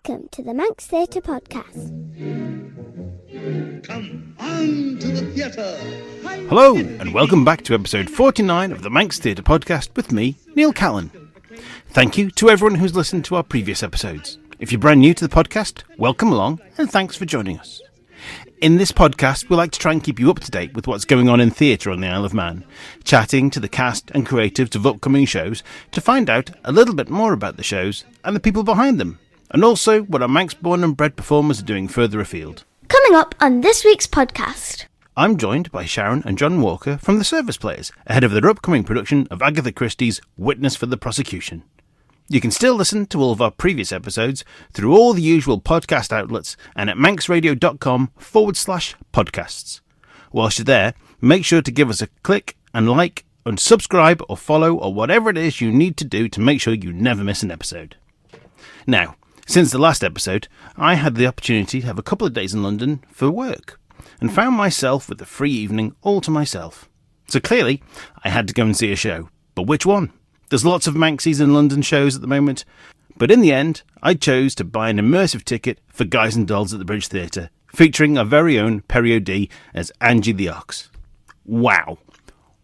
Welcome to the Manx Theatre Podcast. Come on to the theatre. Hello, and welcome back to episode 49 of the Manx Theatre Podcast with me, Neil Callin. Thank you to everyone who's listened to our previous episodes. If you're brand new to the podcast, welcome along, and thanks for joining us. In this podcast, we like to try and keep you up to date with what's going on in theatre on the Isle of Man, chatting to the cast and creatives of upcoming shows to find out a little bit more about the shows and the people behind them, and also what our Manx-born and bred performers are doing further afield. Coming up on this week's podcast. I'm joined by Sharon and John Walker from The Service Players, ahead of their upcoming production of Agatha Christie's Witness for the Prosecution. You can still listen to all of our previous episodes through all the usual podcast outlets and at manxradio.com/podcasts. Whilst you're there, make sure to give us a click and like and subscribe or follow or whatever it is you need to do to make sure you never miss an episode. Now, since the last episode, I had the opportunity to have a couple of days in London for work and found myself with a free evening all to myself. So clearly, I had to go and see a show. But which one? There's lots of Manxies and London shows at the moment, but in the end, I chose to buy an immersive ticket for Guys and Dolls at the Bridge Theatre, featuring our very own Perio D as Angie the Ox. Wow,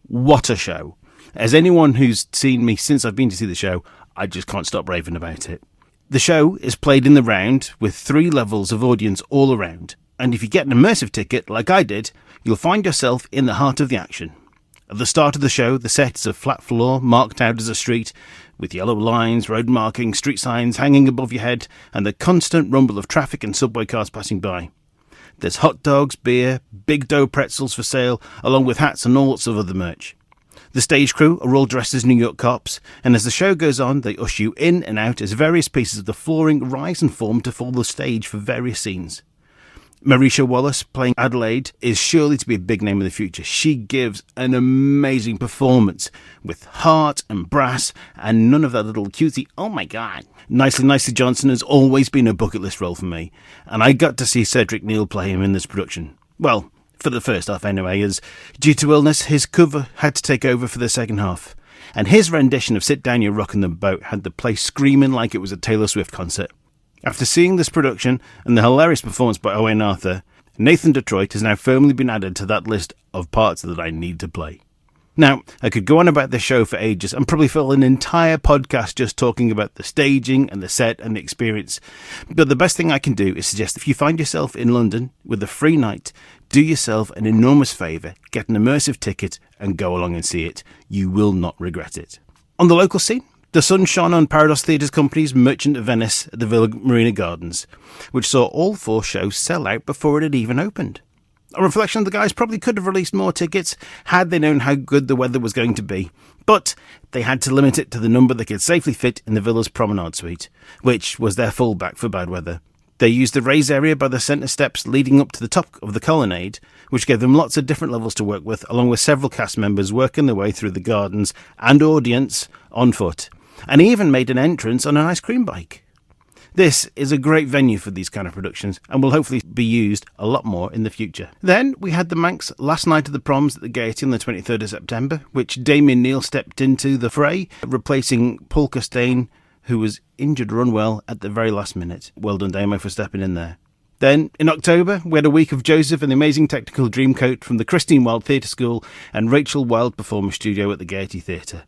what a show. As anyone who's seen me since I've been to see the show, I just can't stop raving about it. The show is played in the round with 3 levels of audience all around, and if you get an immersive ticket like I did, you'll find yourself in the heart of the action. At the start of the show, the set is a flat floor marked out as a street, with yellow lines, road markings, street signs hanging above your head, and the constant rumble of traffic and subway cars passing by. There's hot dogs, beer, big dough pretzels for sale, along with hats and all sorts of other merch. The stage crew are all dressed as New York cops, and as the show goes on, they usher you in and out as various pieces of the flooring rise and form to fill the stage for various scenes. Marisha Wallace, playing Adelaide, is surely to be a big name in the future. She gives an amazing performance with heart and brass and none of that little cutesy, oh my god. Nicely Johnson has always been a bucket list role for me, and I got to see Cedric Neal play him in this production. Well, for the first half anyway, as due to illness, his cover had to take over for the second half. And his rendition of Sit Down You're Rockin' the Boat had the place screaming like it was a Taylor Swift concert. After seeing this production and the hilarious performance by Owen Arthur, Nathan Detroit has now firmly been added to that list of parts that I need to play. Now, I could go on about this show for ages and probably fill an entire podcast just talking about the staging and the set and the experience, but the best thing I can do is suggest if you find yourself in London with a free night, do yourself an enormous favour, get an immersive ticket and go along and see it. You will not regret it. On the local scene, the sun shone on Paradox Theatre Company's Merchant of Venice at the Villa Marina Gardens, which saw all 4 shows sell out before it had even opened. A reflection of the guys probably could have released more tickets had they known how good the weather was going to be, but they had to limit it to the number they could safely fit in the Villa's Promenade Suite, which was their fallback for bad weather. They used the raised area by the centre steps leading up to the top of the colonnade, which gave them lots of different levels to work with, along with several cast members working their way through the gardens and audience on foot. And he even made an entrance on an ice cream bike. This is a great venue for these kind of productions and will hopefully be used a lot more in the future. Then we had the Manx last night of the proms at the Gaiety on the 23rd of September, which Damien Neal stepped into the fray, replacing Paul Costain, who was injured or unwell at the very last minute. Well done, Damo, for stepping in there. Then, in October, we had a week of Joseph and the Amazing Technical Dreamcoat from the Christine Wilde Theatre School and Rachel Wilde Performance Studio at the Gaiety Theatre.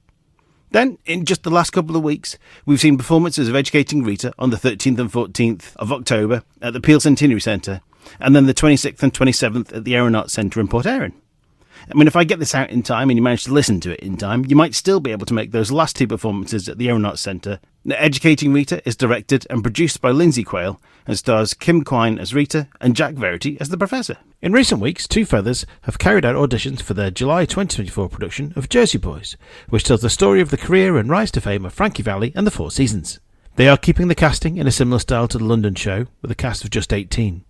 Then, in just the last couple of weeks, we've seen performances of Educating Rita on the 13th and 14th of October at the Peel Centenary Centre, and then the 26th and 27th at the Aeronauts Centre in Port Erin. I mean, if I get this out in time and you manage to listen to it in time, you might still be able to make those last 2 performances at the Aeronauts Centre. Now, Educating Rita is directed and produced by Lindsay Quayle and stars Kim Quine as Rita and Jack Verity as the Professor. In recent weeks, Two Feathers have carried out auditions for their July 2024 production of Jersey Boys, which tells the story of the career and rise to fame of Frankie Valli and the 4 Seasons. They are keeping the casting in a similar style to the London show, with a cast of just 18.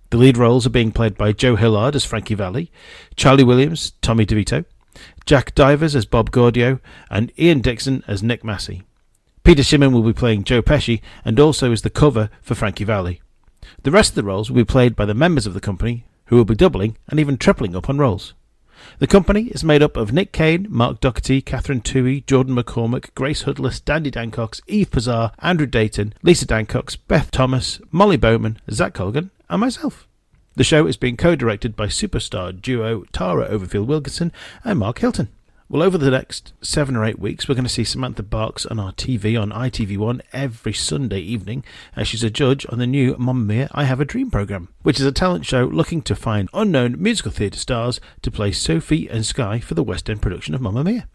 The lead roles are being played by Joe Hillard as Frankie Valli, Charlie Williams, Tommy DeVito, Jack Divers as Bob Gaudio, and Ian Dixon as Nick Massey. Peter Shimon will be playing Joe Pesci and also is the cover for Frankie Valli. The rest of the roles will be played by the members of the company, who will be doubling and even tripling up on roles. The company is made up of Nick Kane, Mark Doherty, Catherine Toohey, Jordan McCormack, Grace Hudless, Dandy Dancox, Eve Pazar, Andrew Dayton, Lisa Dancox, Beth Thomas, Molly Bowman, Zach Colgan, and myself. The show is being co-directed by superstar duo Tara Overfield-Wilkinson and Mark Hilton. Well, over the next 7 or 8 weeks, we're going to see Samantha Barks on our TV on ITV1 every Sunday evening as she's a judge on the new Mamma Mia, I Have a Dream programme, which is a talent show looking to find unknown musical theatre stars to play Sophie and Sky for the West End production of Mamma Mia.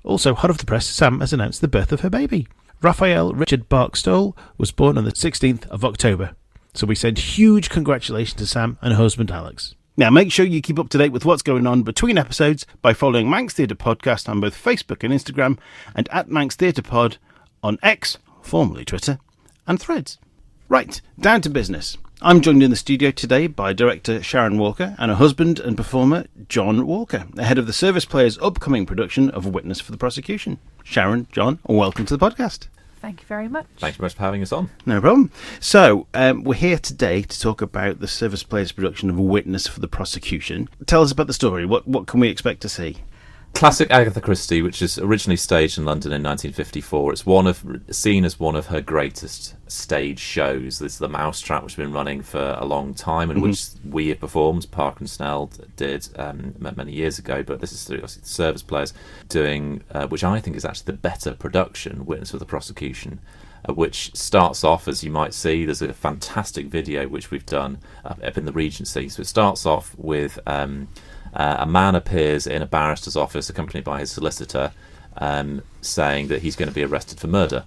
Also, hot off the press, Sam has announced the birth of her baby. Raphael Richard Bark-Stoll was born on the 16th of October. So we send huge congratulations to Sam and her husband Alex. Now, make sure you keep up to date with what's going on between episodes by following Manx Theatre Podcast on both Facebook and Instagram, and at Manx Theatre Pod on X, formerly Twitter, and Threads. Right, down to business. I'm joined in the studio today by director Sharon Walker and her husband and performer John Walker, ahead of the Service Players' upcoming production of Witness for the Prosecution. Sharon, John, welcome to the podcast. Thank you very much. Thank you very much for having us on. No problem. So, we're here today to talk about the Service Players' production of A Witness for the Prosecution. Tell us about the story. What can we expect to see? Classic Agatha Christie, which is originally staged in London in 1954. It's seen as one of her greatest stage shows. This is the Mousetrap, which has been running for a long time, and which we have performed. Park and Snell did many years ago, but this is the Service Players doing, which I think is actually the better production, Witness for the Prosecution, which starts off, as you might see, there's a fantastic video which we've done up in the Regency. So it starts off with a man appears in a barrister's office accompanied by his solicitor, saying that he's going to be arrested for murder.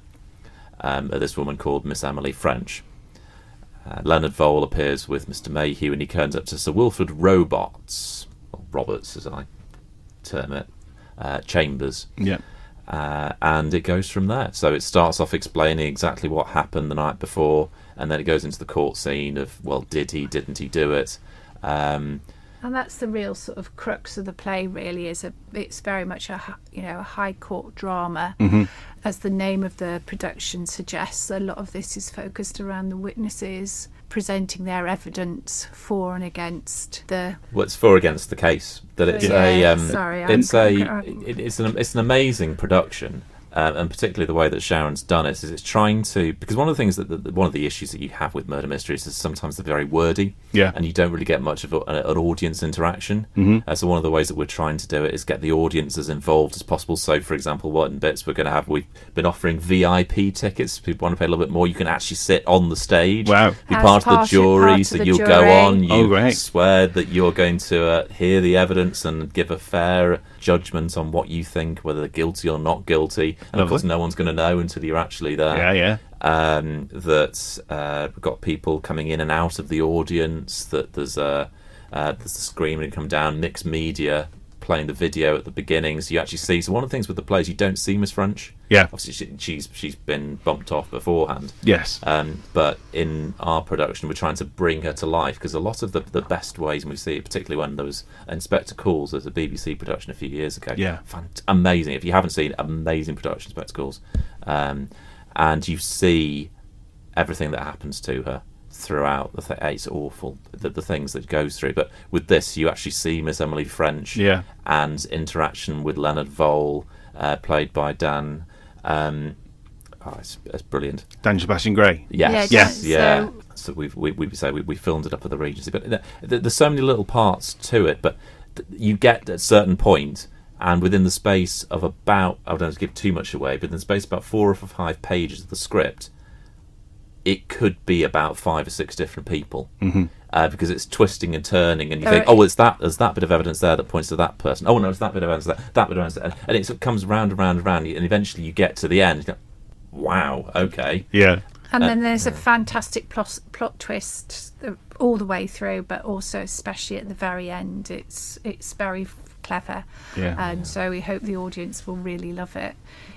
This woman called Miss Emily French. Leonard Vole appears with Mr. Mayhew, and he turns up to Sir Wilfrid Robarts, or Roberts as I term it, Chambers. Yeah. And it goes from there. So it starts off explaining exactly what happened the night before, and then it goes into the court scene of, well, did he, didn't he do it? And that's the real sort of crux of the play, really. It's very much a high court drama, as the name of the production suggests. A lot of this is focused around the witnesses presenting their evidence for and against the. Well, it's for against the case. That it's it's an amazing production. And particularly the way that Sharon's done it is it's trying to, because one of the things one of the issues that you have with murder mysteries is sometimes they're very wordy, and you don't really get much of an audience interaction. So one of the ways that we're trying to do it is get the audience as involved as possible. So, for example, what in bits we've been offering VIP tickets. If people want to pay a little bit more, you can actually sit on the stage, be part of the jury, so you'll go on, you swear that you're going to hear the evidence and give a fair judgment on what you think, whether they're guilty or not guilty. And of course, no one's going to know until you're actually there. We've got people coming in and out of the audience. That there's the screaming come down, mixed media playing the video at the beginning, so you actually see. So one of the things with the plays, you don't see Miss French. Obviously she's been bumped off beforehand. But in our production, we're trying to bring her to life, because a lot of the best ways, and we see it particularly when there was Inspector Calls, there's a BBC production a few years ago. Amazing. If you haven't seen, amazing production, Inspector Calls, and you see everything that happens to her throughout it's awful, the things that goes through. But with this, you actually see Miss Emily French and interaction with Leonard Vole, played by Dan. It's brilliant. Dan Sebastian Gray. So we filmed it up at the Regency, but there's so many little parts to it. But you get at a certain point, and within the space of about, I don't want to give too much away, but in the space of about 4 or 5 pages of the script, it could be about 5 or 6 different people, because it's twisting and turning, and you think, there's that bit of evidence there that points to that person. Oh no, it's that bit of evidence there, that bit of evidence there, and it sort of comes round and round and round, and eventually you get to the end. You go, wow, okay, And then there's a fantastic plot twist all the way through, but also especially at the very end. It's very clever, and so we hope the audience will really love it.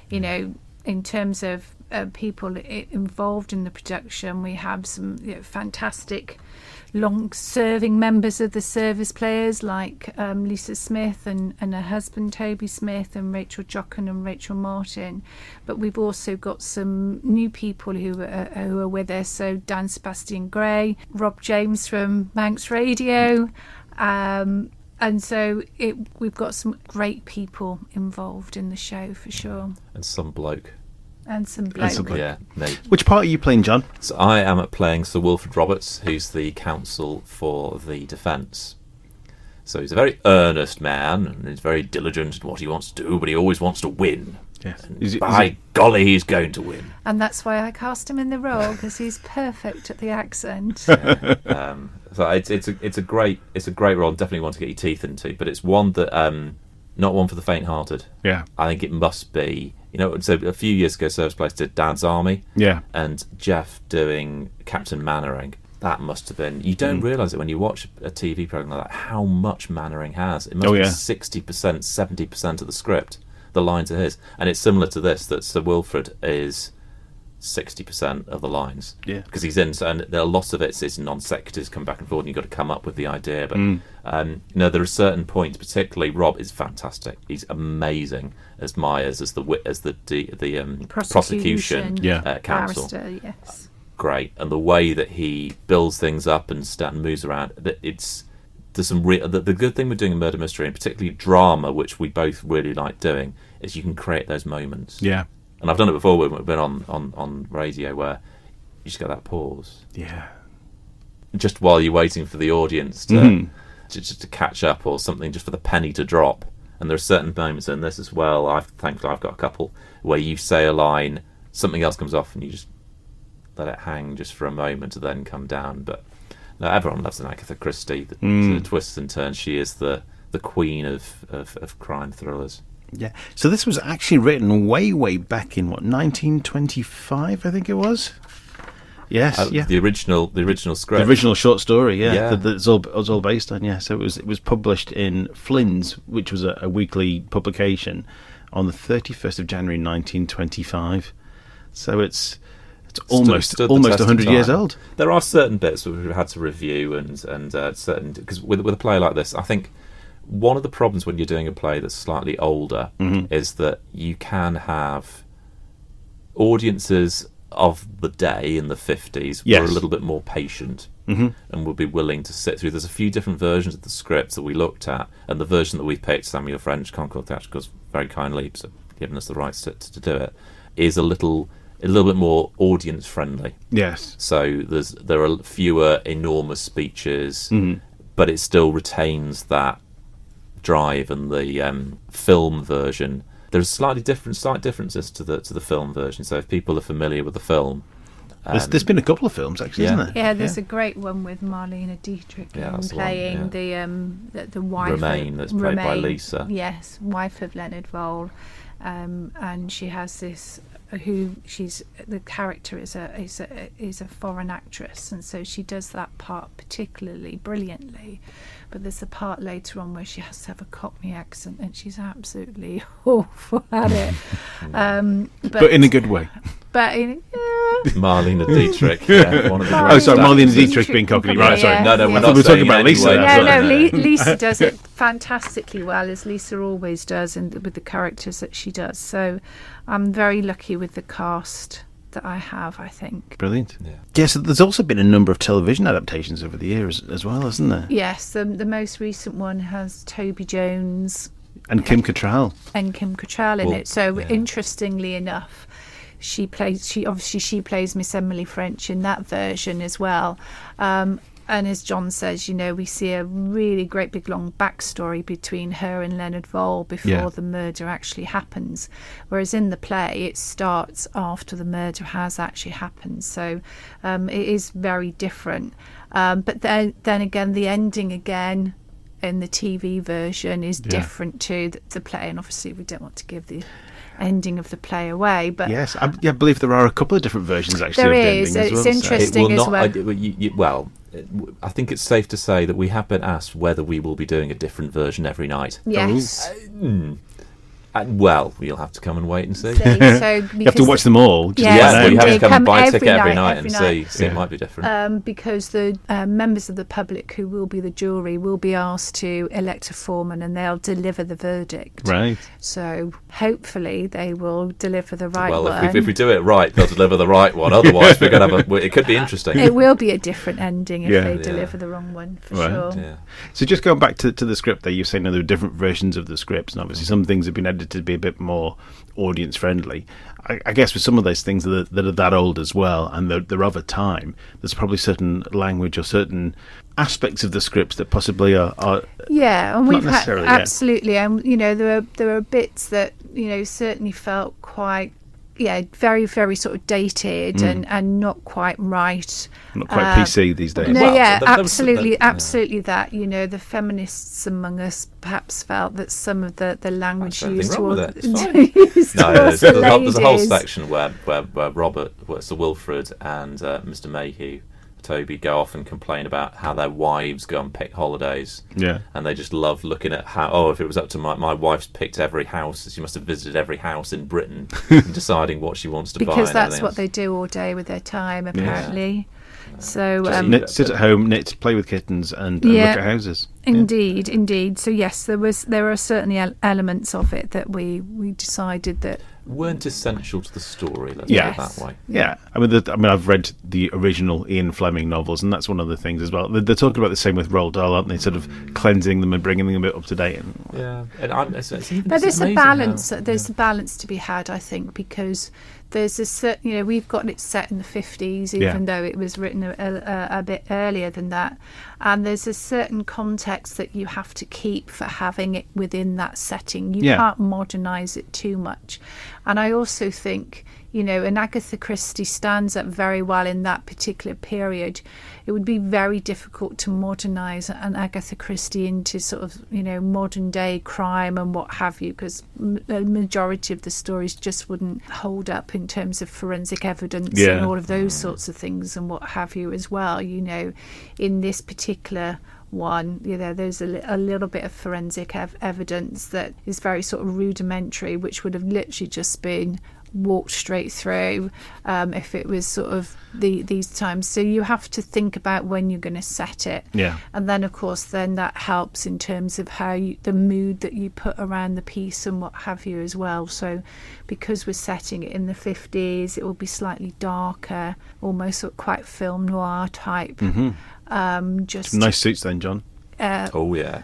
In terms of people involved in the production, we have some fantastic long-serving members of the Service Players, like Lisa Smith and her husband Toby Smith, and Rachel Jochen and Rachel Martin. But we've also got some new people who are with us. So Dan Sebastian Gray, Rob James from Manx Radio, And so we've got some great people involved in the show for sure. And some bloke. And some bloke. Yeah, me. Which part are you playing, John? So I am playing Sir Wilfred Roberts, who's the counsel for the defence. So he's a very earnest man, and he's very diligent in what he wants to do, but he always wants to win. Yes. By golly, he's going to win. And that's why I cast him in the role, because he's perfect at the accent. So it's a great role. Definitely one to get your teeth into, but it's one that not one for the faint-hearted. Yeah. I think it must be. So a few years ago, Service Place did Dad's Army. Yeah. And Jeff doing Captain Mannering. That must have been. You don't realise it when you watch a TV programme like that, how much Mannering has. It must be 60%, 70% of the script. The lines are his. And it's similar to this, that Sir Wilfred is 60% of the lines. Yeah. Because he's in, and there are lots of it's non sequiturs come back and forth, and you've got to come up with the idea. But there are certain points, particularly Rob is fantastic. He's amazing as Myers, as the prosecution counsel. Barrister, yes. Great, and the way that he builds things up and moves around, there's some the good thing with doing a murder mystery, and particularly drama, which we both really like doing, is you can create those moments. Yeah. And I've done it before when we've been on radio, where you just get that pause. Yeah. Just while you're waiting for the audience to catch up or something, just for the penny to drop. And there are certain moments in this as well. Thankfully I've got a couple where you say a line, something else comes off, and you just let it hang just for a moment to then come down. But no, everyone loves an Agatha Christie. The twists and turns. She is the queen of crime thrillers. Yeah. So this was actually written way back in 1925, I think it was. Yes. Yeah. The original script. The original short story. Yeah. Yeah. That's all based on. Yeah. So it was published in Flynn's, which was a weekly publication, on the 31st of January 1925. So it's almost 100 years old. There are certain bits that we've had to review and certain, because with a play like this, I think one of the problems when you're doing a play that's slightly older is that you can have audiences of the day in the 50s were a little bit more patient and would be willing to sit through. There's a few different versions of the scripts that we looked at, and the version that we've picked, Samuel French, Concord Theatricals, very kindly given us the rights to do it, is a little bit more audience friendly. Yes. So there are fewer enormous speeches, but it still retains that drive. And the film version, there's slight differences to the film version. So if people are familiar with the film, there's been a couple of films actually, isn't there? Yeah, there's a great one with Marlene Dietrich playing the wife. Romaine, that's played by Lisa. Yes, wife of Leonard Vole, and she has this. The character is a foreign actress, and so she does that part particularly brilliantly. But there's a part later on where she has to have a Cockney accent, and she's absolutely awful at it. But in a good way. But Marlene Dietrich, one of the Marlene Dietrich being Cockney, right? Sorry, no, we're not talking about Lisa. Lisa does it fantastically well, as Lisa always does, and with the characters that she does. So I'm very lucky with the cast that I have, I think. Brilliant. Yes, there's also been a number of television adaptations over the years as well, hasn't there? Yes, the most recent one has Toby Jones and Kim Cattrall in it. So interestingly enough, she plays Miss Emily French in that version as well. And as John says, we see a really great big long backstory between her and Leonard Vole before the murder actually happens. Whereas in the play, it starts after the murder has actually happened. So it is very different. But then again, the ending again in the TV version is different to the play. And obviously, we don't want to give the ending of the play away, but yes, I believe there are a couple of different versions actually. There of the is. ending It's as well, interesting as well. I think it's safe to say that we have been asked whether we will be doing a different version every night. Yes. Well, you'll have to come and wait and see. So, You have to watch them all. Just Yes, to well, you have to come and buy a every ticket every night, night every and night. see. It might be different. Because the members of the public who will be the jury will be asked to elect a foreman, and they'll deliver the verdict. Right. So hopefully they will deliver the right Well, one. if we do it right, they'll deliver the right one. Otherwise, we're going to have it could be interesting. It will be a different ending if Yeah. they Yeah. deliver the wrong one, for Right. sure. Yeah. So just going back to the script there, you're saying there are different versions of the scripts, and obviously some things have been edited to be a bit more audience friendly. I guess with some of those things that are that old as well, and they're of a time, there's probably certain language or certain aspects of the scripts that possibly are Yeah, and Not we've had necessarily, yeah. absolutely, and there are bits that certainly felt quite very, very sort of dated and not quite right. not quite PC these days. No, Well, yeah, there was absolutely, that, yeah. absolutely. That the feminists among us perhaps felt that some of the language There's used nothing wrong towards with it. It's used No, towards there's the a whole ladies. section where Robert, Sir Wilfrid, and Mr. Mayhew, Toby, go off and complain about how their wives go and pick holidays. Yeah. And they just love looking at how, if it was up to my wife's picked every house, she must have visited every house in Britain and deciding what she wants to buy. Because and that's everything what else. they do all day with their time, apparently. So Sit at home, knit, play with kittens, and Yeah. look at houses. Indeed. So yes, there are certainly elements of it that we decided that. weren't essential to the story, let's Yes. put it that way. Yeah, I mean, I've read the original Ian Fleming novels, and that's one of the things as well. They're talking about the same with Roald Dahl, aren't they? Sort of cleansing them and bringing them a bit up to date. And, Yeah, and But there's a balance. There's a balance to be had, I think, because there's a certain. We've got it set in the 50s, even though it was written a bit earlier than that, and there's a certain context that you have to keep for having it within that setting. You can't modernise it too much, and I also think. And Agatha Christie stands up very well in that particular period. It would be very difficult to modernise an Agatha Christie into sort of, modern day crime and what have you, because the majority of the stories just wouldn't hold up in terms of forensic evidence and all of those sorts of things and what have you as well. In this particular one, there's a little bit of forensic evidence that is very sort of rudimentary, which would have literally just been walked straight through if it was sort of these times. So you have to think about when you're going to set it, and then of course then that helps in terms of how the mood that you put around the piece and what have you as well. So because we're setting it in the 50s, it will be slightly darker, almost sort of quite film noir type. Just some nice suits then, John. Oh yeah.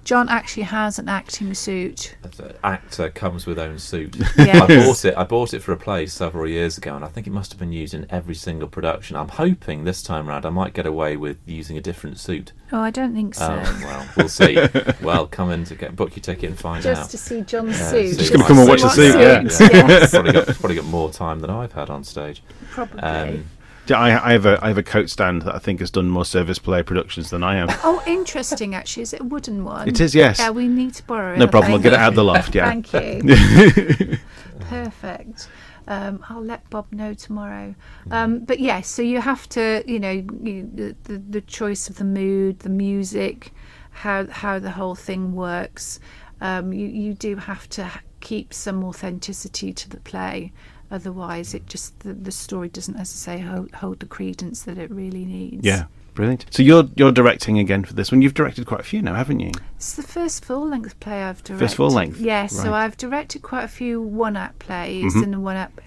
John actually has an acting suit. The actor comes with own suit. Yes. I bought it for a play several years ago, and I think it must have been used in every single production. I'm hoping this time round I might get away with using a different suit. Oh, I don't think so. Well, we'll see. Well, come in to book your ticket and find Just out. to see John's See suit. Just gonna my come and watch the suit, Yes. Probably got more time than I've had on stage. Probably. Yeah, I have a coat stand that I think has done more service play productions than I have. Oh, interesting, actually. Is it a wooden one? It is, yes. Yeah, we need to borrow it. No I problem. We'll think. get it out of the loft. Yeah. Thank you. Perfect. I'll let Bob know tomorrow. But yes, so you have to, the choice of the mood, the music, how the whole thing works. You do have to keep some authenticity to the play. Otherwise, it just the story doesn't, as I say, hold the credence that it really needs. Yeah, brilliant. So you're directing again for this one. You've directed quite a few now, haven't you? It's the first full-length play I've directed. First full-length? Yes, so Right. I've directed quite a few one-act plays in the one-act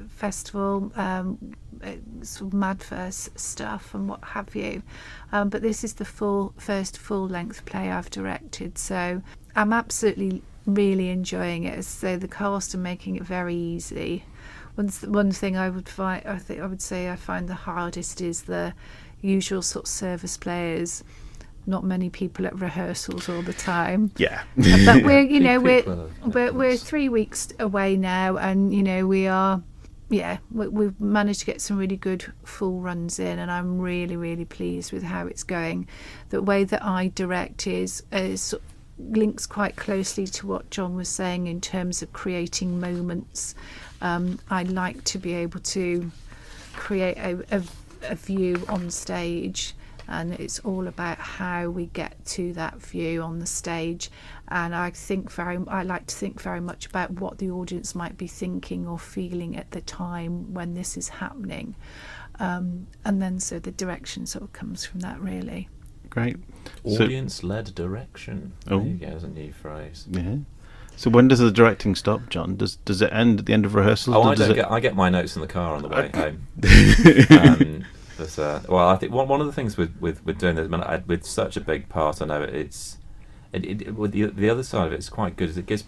festival, sort of Madverse stuff and what have you. But this is the first full-length play I've directed, so I'm absolutely really enjoying it. So the cast are making it very easy. One thing I would say I find the hardest is the usual sort of service players. Not many people at rehearsals all the time. Yeah. But we're Well, we're 3 weeks away now, and we've managed to get some really good full runs in, and I'm really, really pleased with how it's going. The way that I direct is links quite closely to what John was saying in terms of creating moments. I like to be able to create a view on stage and it's all about how we get to that view on the stage. And I like to think very much about what the audience might be thinking or feeling at the time when this is happening, and then so the direction sort of comes from that, really. Great. Audience-led direction. Oh. There you go, there's a new phrase. Yeah. So when does the directing stop, John? Does it end at the end of rehearsals? I get my notes in the car on the way home. Well, I think one of the things with doing this, with such a big part, I know it's with the other side of it is quite good. Is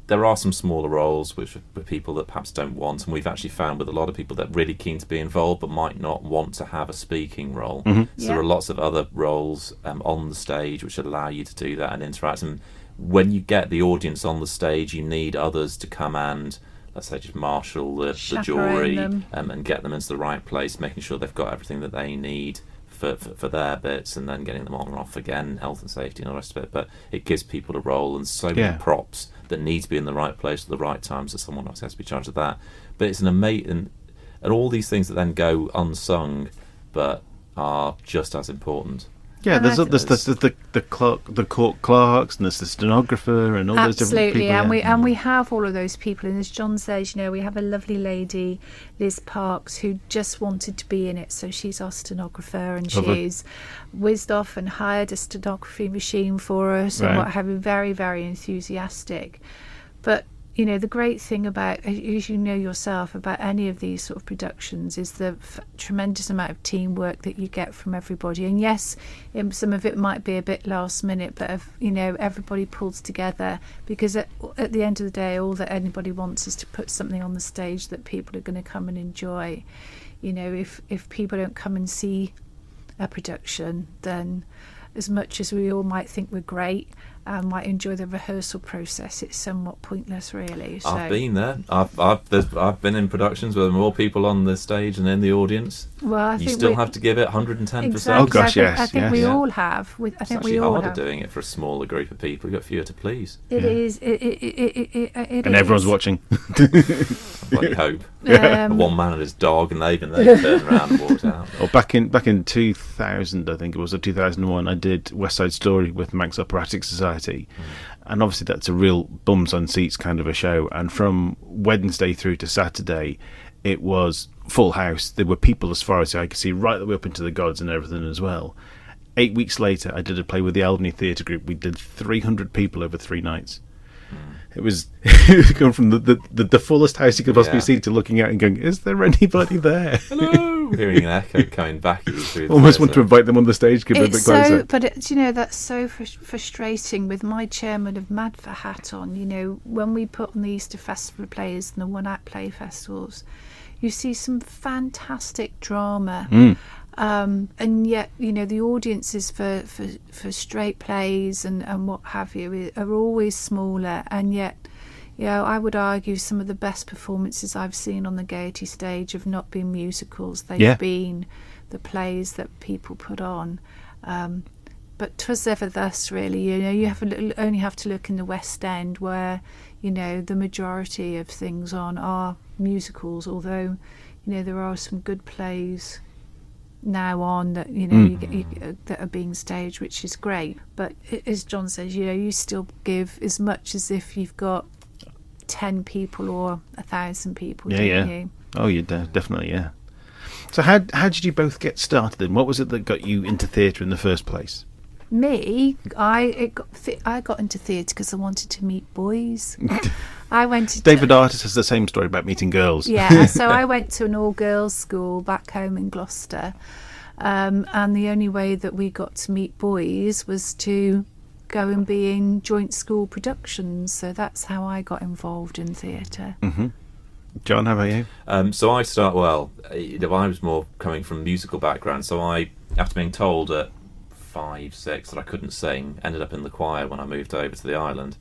there are some smaller roles which are for people that perhaps don't want, and we've actually found with a lot of people that are really keen to be involved but might not want to have a speaking role. Mm-hmm. So there are lots of other roles on the stage which allow you to do that and interact. And when you get the audience on the stage, you need others to come and, let's say, just marshal the jury and get them into the right place, making sure they've got everything that they need for their bits, and then getting them on and off again, health and safety and all the rest of it. But it gives people a role and so many props that need to be in the right place at the right time, so someone else has to be charged of that. But it's an amazing, and all these things that then go unsung but are just as important. Yeah, there's the court clerks, and there's the stenographer, and all those different people. Absolutely, and we have all of those people. And as John says, we have a lovely lady, Liz Parks, who just wanted to be in it, so she's our stenographer, and she's whizzed off and hired a stenography machine for us, and what have you. Very, very enthusiastic. But the great thing about, as you know yourself, about any of these sort of productions is the tremendous amount of teamwork that you get from everybody. And yes, some of it might be a bit last minute, but everybody pulls together, because at the end of the day, all that anybody wants is to put something on the stage that people are going to come and enjoy. If people don't come and see a production, then as much as we all might think we're great and might enjoy the rehearsal process, it's somewhat pointless, really. So, I've been there. I've been in productions where there are more people on the stage and in the audience. Well, I you think still have to give it 110%. Exactly. Oh gosh, yes. I think we all have. I think we all have. It's actually harder doing it for a smaller group of people. You've got fewer to please. It is. And everyone's watching. I hope. One man and his dog, and they turned around and walked out. Well, back in 2000, I think it was, or 2001, I did West Side Story with Manx Operatic Society, and obviously that's a real bums on seats kind of a show. And from Wednesday through to Saturday, it was full house. There were people as far as I could see, right the way up into the gods and everything as well. 8 weeks later, I did a play with the Gaiety Theatre group. We did 300 people over 3 nights. It was going from the fullest house you could possibly see to looking out and going, is there anybody there? Hello! Hearing an echo coming back at you through the almost want to invite them on the stage, give them a bit closer. But that's so frustrating with my chairman of MADFA hat on. When we put on the Easter Festival plays and the one-act play festivals, you see some fantastic drama. And yet, the audiences for straight plays and what have you are always smaller. And yet, I would argue some of the best performances I've seen on the Gaiety stage have not been musicals. They've been the plays that people put on. But 'twas ever thus, really. You only have to look in the West End, where the majority of things on are musicals. Although there are some good plays now on that that are being staged, which is great. But as John says, you still give as much as if you've got 10 people or 1,000 people. You? Oh, you definitely, yeah. So how did you both get started then? What was it that got you into theatre in the first place? Me, I got into theatre because I wanted to meet boys. I went to David Artist has the same story about meeting girls. Yeah, so I went to an all-girls school back home in Gloucester, and the only way that we got to meet boys was to go and be in joint school productions. So that's how I got involved in theatre. Mm-hmm. John, how about you? So I I was more coming from a musical background. So I, after being told at 5, 6 that I couldn't sing, ended up in the choir when I moved over to the island.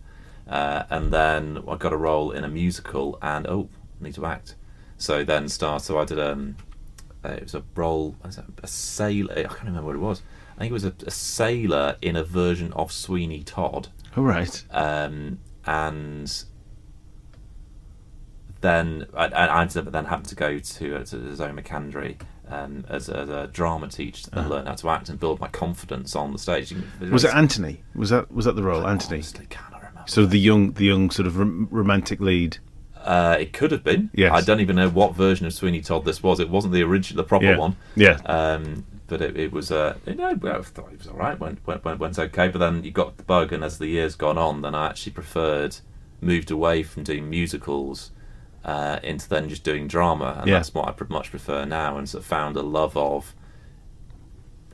And then I got a role in a musical, and I need to act. So I did it was a role, a sailor. I can't remember what it was. I think it was a sailor in a version of Sweeney Todd. All right. And then I ended up having to go to Zoma Candry as a drama teacher and learn how to act and build my confidence on the stage. Was it Anthony? Was that the role, Anthony? Honestly, cannot remember. So the young sort of romantic lead. It could have been. Yes. I don't even know what version of Sweeney Todd this was. It wasn't the original, the proper one. Yeah. But it was. I thought it was all right. Went okay. But then you got the bug, and as the years gone on, then I actually moved away from doing musicals into then just doing drama, and that's what I much prefer now. And sort of found a love of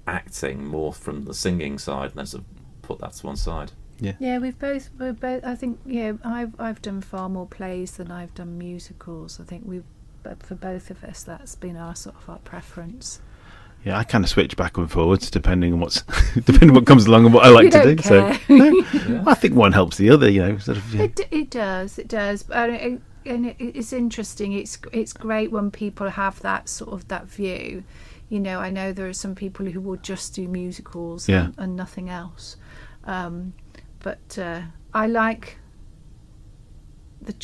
acting more from the singing side, and then sort of put that to one side. Yeah, we're both. I think I've done far more plays than I've done musicals. I think for both of us, that's been our preference. Yeah, I kind of switch back and forwards depending on what comes along and what I like to do. Care. So well, I think one helps the other. Sort of. Yeah. It does. And it's interesting. It's great when people have that sort of that view. I know there are some people who will just do musicals and nothing else. But I like.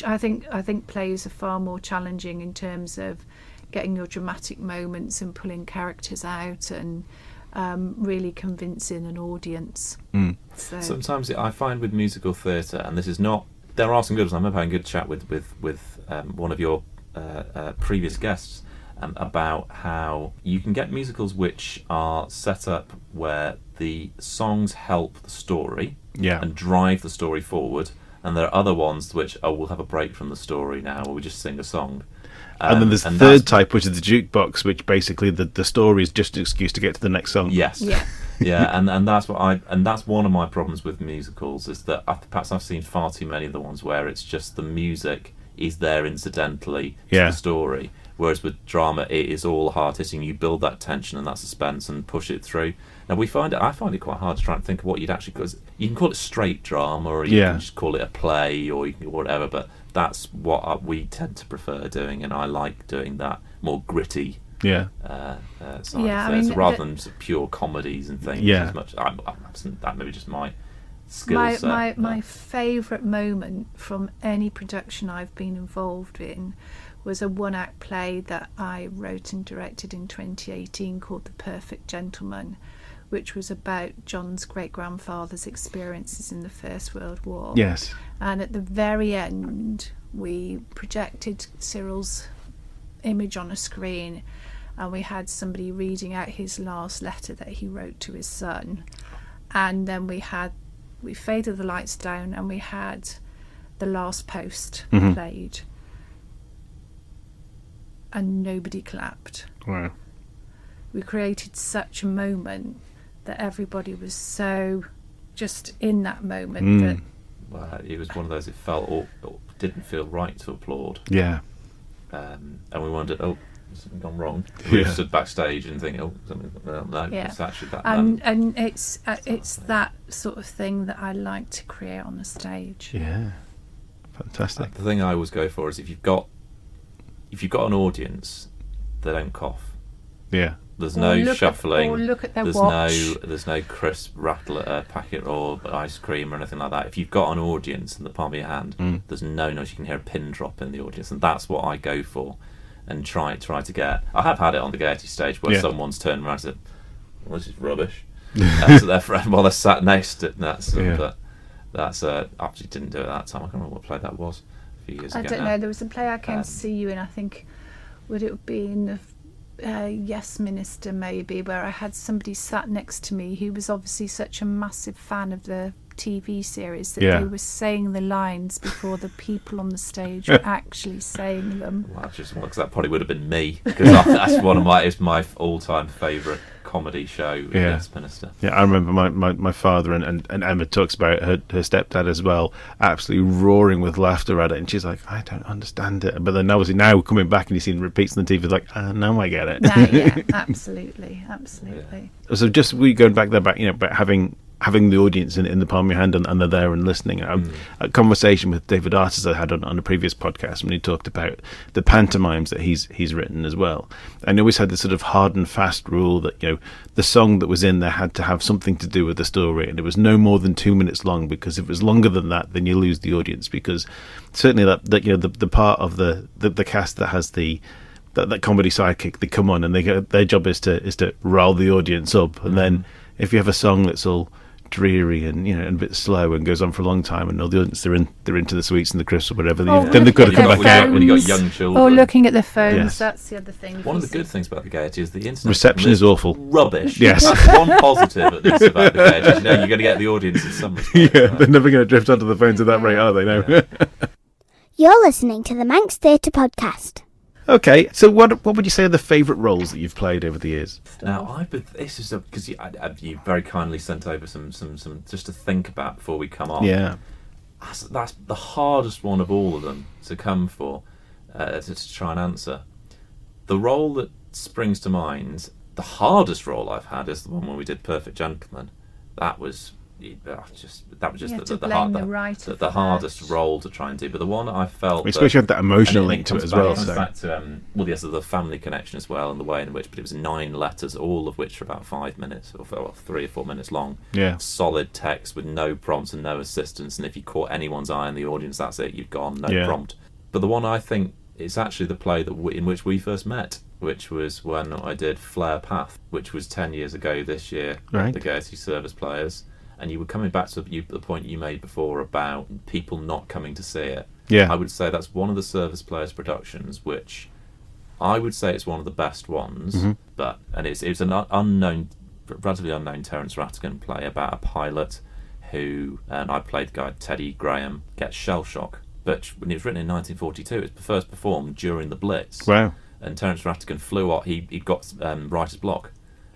I think plays are far more challenging in terms of getting your dramatic moments and pulling characters out and really convincing an audience. So. Sometimes I find with musical theatre, and this is not. There are some good ones. I remember having a good chat with one of your previous guests about how you can get musicals which are set up where the songs help the story and drive the story forward, and there are other ones which we'll have a break from the story now, or we just sing a song. And then there's the third type, which is the jukebox, which basically the story is just an excuse to get to the next song. Yes. Yeah, and that's that's one of my problems with musicals, is that perhaps I've seen far too many of the ones where it's just the music is there incidentally to the story, whereas with drama it is all hard hitting. You build that tension and that suspense and push it through. Now I find it quite hard to try and think of what you'd actually, because you can call it straight drama, or you can just call it a play, or you can whatever, but that's what we tend to prefer doing, and I like doing that more gritty side of things, rather than sort of pure comedies and things. As much that maybe just my skill set. My favourite moment from any production I've been involved in was a one-act play that I wrote and directed in 2018 called The Perfect Gentleman, which was about John's great-grandfather's experiences in the First World War. Yes. And at the very end, we projected Cyril's image on a screen, and we had somebody reading out his last letter that he wrote to his son. And then we faded the lights down, and we had the last post played. And nobody clapped. Wow. We created such a moment that everybody was so just in that moment that. Well, it was one of those. It didn't feel right to applaud. Yeah. And we wondered, has something gone wrong? We stood backstage and think, something. Well, no, it's actually that. And it's that sort of thing that I like to create on the stage. Yeah. Fantastic. The thing I always go for is if you've got an audience, they don't cough. Yeah. There's no shuffling. Or look at their watch. There's no crisp rattle at a packet or ice cream or anything like that. If you've got an audience in the palm of your hand, there's no noise. You can hear a pin drop in the audience, and that's what I go for, and try to get. I have had it on the Gaiety stage where someone's turned around and said, "Well, this is rubbish," to their friend while they're sat next to it. But that's actually didn't do it that time. I can't remember what play that was a few years ago. I don't know. There was a play I came to see you in. I think would it have been the Yes Minister, maybe, where I had somebody sat next to me who was obviously such a massive fan of the TV series that they were saying the lines before the people on the stage were actually saying them. Well, because that probably would have been me, because that's it's my all-time favourite comedy show, Yes Minister. Yeah, I remember my father and Emma talks about her stepdad as well, absolutely roaring with laughter at it, and she's like, I don't understand it. But then obviously now coming back and you see repeats on the TV, like, now I get it. No, absolutely. Yeah. So just going back there, about having the audience in the palm of your hand and they're there and listening. A conversation with David Artis I had on a previous podcast when he talked about the pantomimes that he's written as well. And he always had this sort of hard and fast rule that the song that was in there had to have something to do with the story, and it was no more than 2 minutes long, because if it was longer than that, then you lose the audience. Because certainly that the part of the cast that has the that comedy sidekick. They come on and their job is to rile the audience up, and then if you have a song that's all dreary and and a bit slow and goes on for a long time, and all the audience they're into the sweets and the crisps or whatever, then they've got to come back out. When you got young children, or looking at the phones, Yes. that's the other thing. one of the good things about the Gaiety is the internet Reception is awful. rubbish. Yes. That's one positive at least about the Gaiety. You're going to get the audience in some respect. Yeah, they're never going to drift onto the phones at that rate, are they? No. Yeah. You're listening to the Manx Theatre Podcast. Okay, so what would you say are the favourite roles that you've played over the years? Now, this is because you very kindly sent over some just to think about before we come on. Yeah. That's the hardest one of all of them to come for, to try and answer. The role that springs to mind, the hardest role I've had, is the one when we did Perfect Gentleman. That was just the hardest role to try and do. But the one I felt, especially had that emotional link to it as well. It comes back to the family connection as well, and the way in which. But it was 9 letters, all of which are about 5 minutes or 3 or 4 minutes long. Yeah, solid text with no prompts and no assistance. And if you caught anyone's eye in the audience, that's it. You've gone, no prompt. But the one I think is actually the play in which we first met, which was when I did Flare Path, which was 10 years ago this year. Right. The Gaiety Service Players. And you were coming back to the point you made before about people not coming to see it. Yeah. I would say that's one of the Service Players productions, which I would say it's one of the best ones. Mm-hmm. It's an relatively unknown Terence Rattigan play about a pilot who, and I played the guy Teddy Graham, gets shell shock. But when it was written in 1942, it was first performed during the Blitz. Wow. And Terence Rattigan flew off. He got writer's block,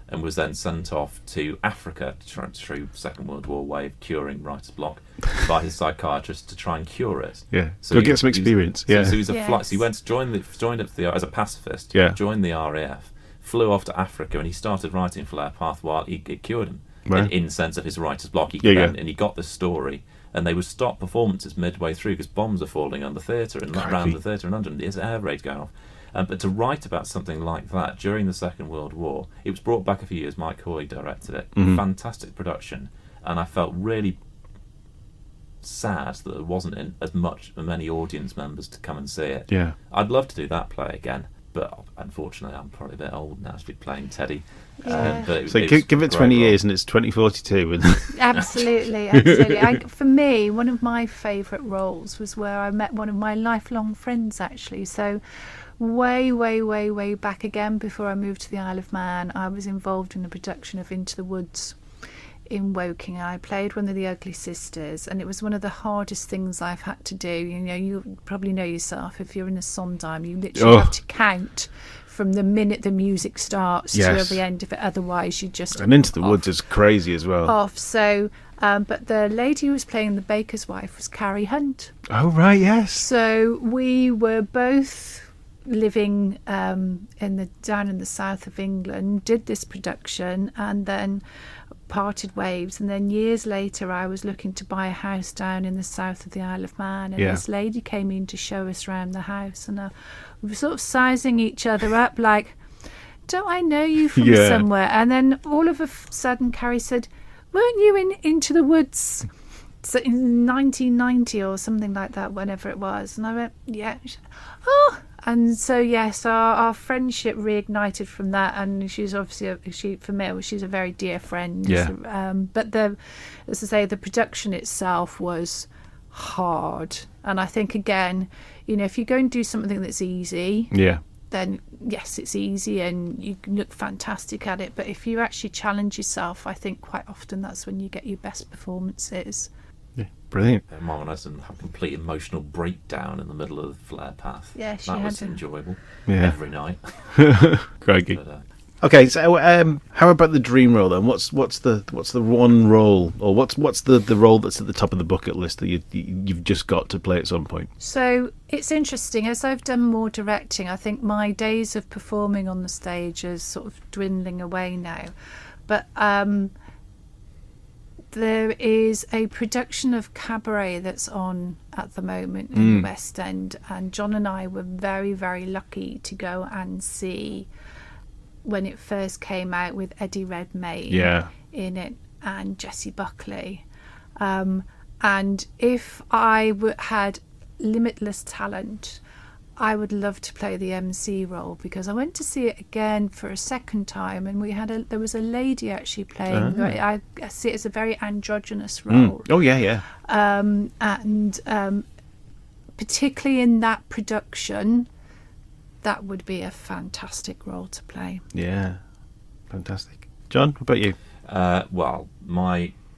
and was then sent off to Africa to try through Second World War way of curing writer's block by his psychiatrist to try and cure it. Yeah, so go get some experience. So he was so he went to joined up as a pacifist. Yeah, joined the RAF, flew off to Africa, and he started writing Flare Path while it cured him. Right. In sense of his writer's block, and he got this story. And they would stop performances midway through because bombs are falling on the theatre and around the theatre in London. There's air raid going off. But to write about something like that during the Second World War, it was brought back a few years. Mike Hoy directed it. Mm-hmm. Fantastic production. And I felt really sad that there wasn't as many audience members to come and see it. Yeah. I'd love to do that play again. But unfortunately, I'm probably a bit old now to be playing Teddy. Yeah. Give it 20 years and it's 2042. Absolutely. For me, one of my favourite roles was where I met one of my lifelong friends, actually. So way back again, before I moved to the Isle of Man, I was involved in the production of Into the Woods in Woking. I played one of the Ugly Sisters, and it was one of the hardest things I've had to do. You probably know yourself, if you're in a Sondheim, you literally have to count from the minute the music starts to the end of it, otherwise you just and Into the Woods is crazy as well. So but the lady who was playing the baker's wife was Carrie Hunt. Oh right, yes. So we were both living down in the south of England, did this production, and then parted ways. And then years later, I was looking to buy a house down in the south of the Isle of Man, and this lady came in to show us around the house, and we were sort of sizing each other up like, don't I know you from somewhere? And then all of a sudden Carrie said, weren't you Into the Woods in 1990 or something like that, whenever it was? And I went, yeah. Oh. And so, yes, our friendship reignited from that, and she's obviously, she's a very dear friend. Yeah. But as I say, the production itself was hard. And I think, again, if you go and do something that's easy, then yes, it's easy and you can look fantastic at it. But if you actually challenge yourself, I think quite often that's when you get your best performances. Yeah, brilliant. Mum and I didn't have a complete emotional breakdown in the middle of the Flare Path. Yeah, that was enjoyable. Yeah. Every night. Crikey. Okay, so how about the dream role then? What's the one role, or what's the role that's at the top of the bucket list that you've just got to play at some point? So it's interesting, as I've done more directing, I think my days of performing on the stage are sort of dwindling away now. But there is a production of Cabaret that's on at the moment in the West End, and John and I were very, very lucky to go and see when it first came out, with Eddie Redmayne in it and Jessie Buckley. And if I had limitless talent, I would love to play the MC role, because I went to see it again for a second time, and there was a lady actually playing. I see it as a very androgynous role. Oh yeah. And particularly in that production, that would be a fantastic role to play. Yeah, fantastic. John, what about you? Well,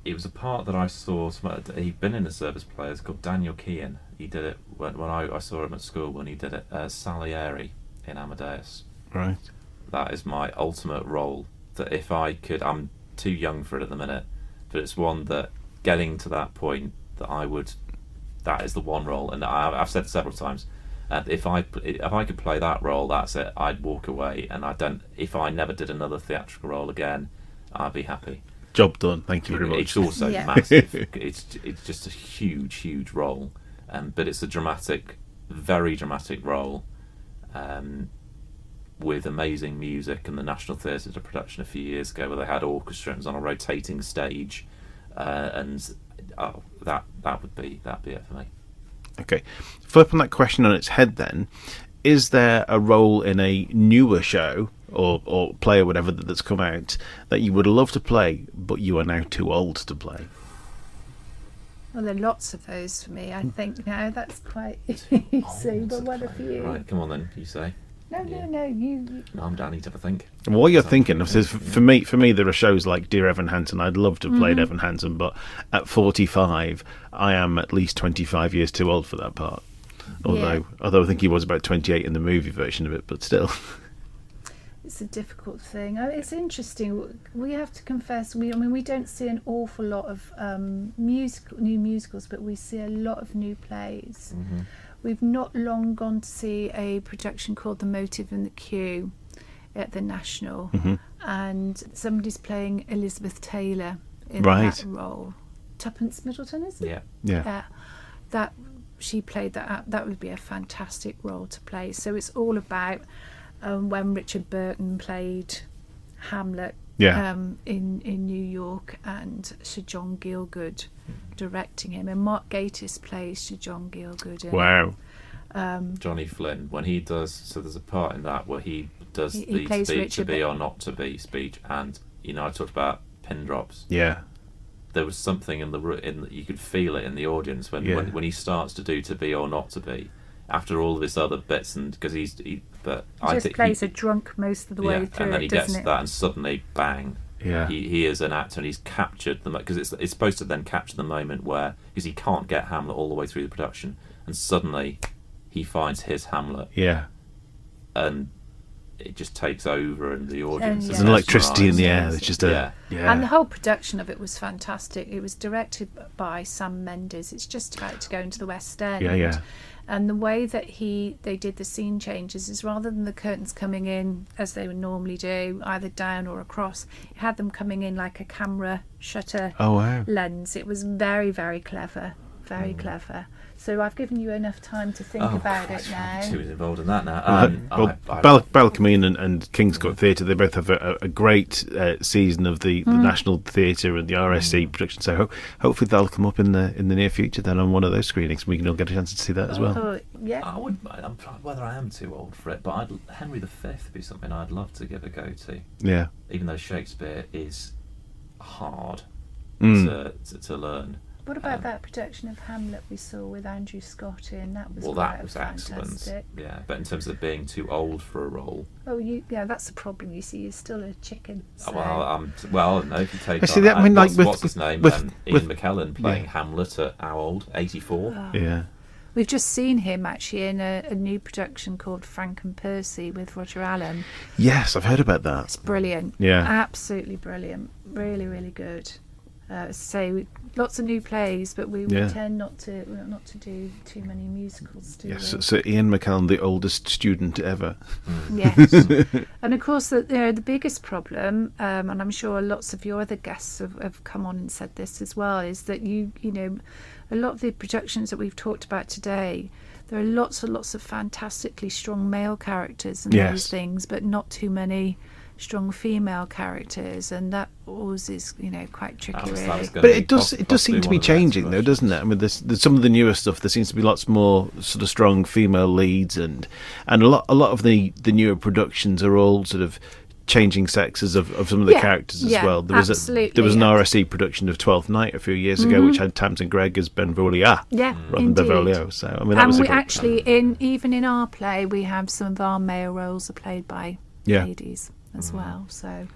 it was a part that I saw. He'd been in a service play. It's called Daniel Kean. He did it when I saw him at school when he did it as Salieri in Amadeus. Right. That is my ultimate role. That if I could, I'm too young for it at the minute, but it's one that getting to that point that is the one role. And I've said several times, if I could play that role, that's it. I'd walk away, and if I never did another theatrical role again, I'd be happy. Job done. Thank you very much. It's also massive. It's just a huge role. But it's a very dramatic role, with amazing music. And the National Theatre did a production a few years ago where they had orchestra and it was on a rotating stage, that'd be it for me. Okay, flipping that question on its head then, is there a role in a newer show or play or whatever that's come out that you would love to play but you are now too old to play? Well, there are lots of those for me. I think now that's quite easy. But what for you? Right, come on then. You say. No, you. No, I need to have a think. Well, what you're thinking of is, for me, there are shows like Dear Evan Hansen. I'd love to have played Evan Hansen, but at 45, I am at least 25 years too old for that part. Although I think he was about 28 in the movie version of it, but still. It's a difficult thing. It's interesting. We have to confess, we don't see an awful lot of new musicals, but we see a lot of new plays. Mm-hmm. We've not long gone to see a production called The Motive and the Cue at the National, and somebody's playing Elizabeth Taylor in that role. Tuppence Middleton, is it? Yeah. That she played that. That would be a fantastic role to play. So it's all about when Richard Burton played Hamlet in New York, and Sir John Gielgud directing him, and Mark Gatiss plays Sir John Gielgud. Wow. Johnny Flynn, when he does, so there's a part in that where he does the speech Richard, to be or not to be speech, and I talked about pin drops. Yeah. There was something in you could feel it in the audience when he starts to do to be or not to be. After all of his other bits, and because he plays a drunk most of the way through, and then he gets to that, and suddenly, bang! Yeah, he is an actor, and he's captured the because it's supposed to then capture the moment where, because he can't get Hamlet all the way through the production, and suddenly he finds his Hamlet. Yeah, and it just takes over, and the audience. There's an electricity in the air. It's just yeah. And the whole production of it was fantastic. It was directed by Sam Mendes. It's just about to go into the West End. Yeah. And the way that they did the scene changes is, rather than the curtains coming in as they would normally do, either down or across, it had them coming in like a camera shutter lens. It was very, very clever. Very clever. So I've given you enough time to think about it now. She was involved in that now. Balcomine and Kingscourt Theatre, they both have a great season of the National Theatre and the RSC production. So hopefully that'll come up in the near future then on one of those screenings. We can all get a chance to see that as well. Yeah. I'm trying whether I am too old for it, but Henry V would be something I'd love to give a go to. Yeah. Even though Shakespeare is hard to learn. What about that production of Hamlet we saw with Andrew Scott in? That was fantastic. Excellent. Yeah, but in terms of being too old for a role. That's the problem. You see, you're still a chicken. So. No, if you take what's his name? Ian McKellen playing Hamlet at how old? 84. Oh. Yeah. We've just seen him actually in a new production called Frank and Percy with Roger Allen. Yes, I've heard about that. It's brilliant. Yeah. Absolutely brilliant. Really, really good. Lots of new plays, but we tend not to do too many musicals. So Ian McKellen, the oldest student ever. Yes, and of course the biggest problem, and I'm sure lots of your other guests have come on and said this as well, is that a lot of the productions that we've talked about today, there are lots and lots of fantastically strong male characters and those things, but not too many strong female characters, and that always is, quite tricky, really. But it does seem to be changing, though, doesn't it? I mean, there's some of the newer stuff. There seems to be lots more sort of strong female leads, and a lot of the newer productions are all sort of changing sexes of some of the characters as well. There was an RSE production of Twelfth Night a few years ago, which had Tamsin Gregg as Benvolio, rather than Benvolio. So I mean, that was even in our play, we have some of our male roles are played by ladies as well. So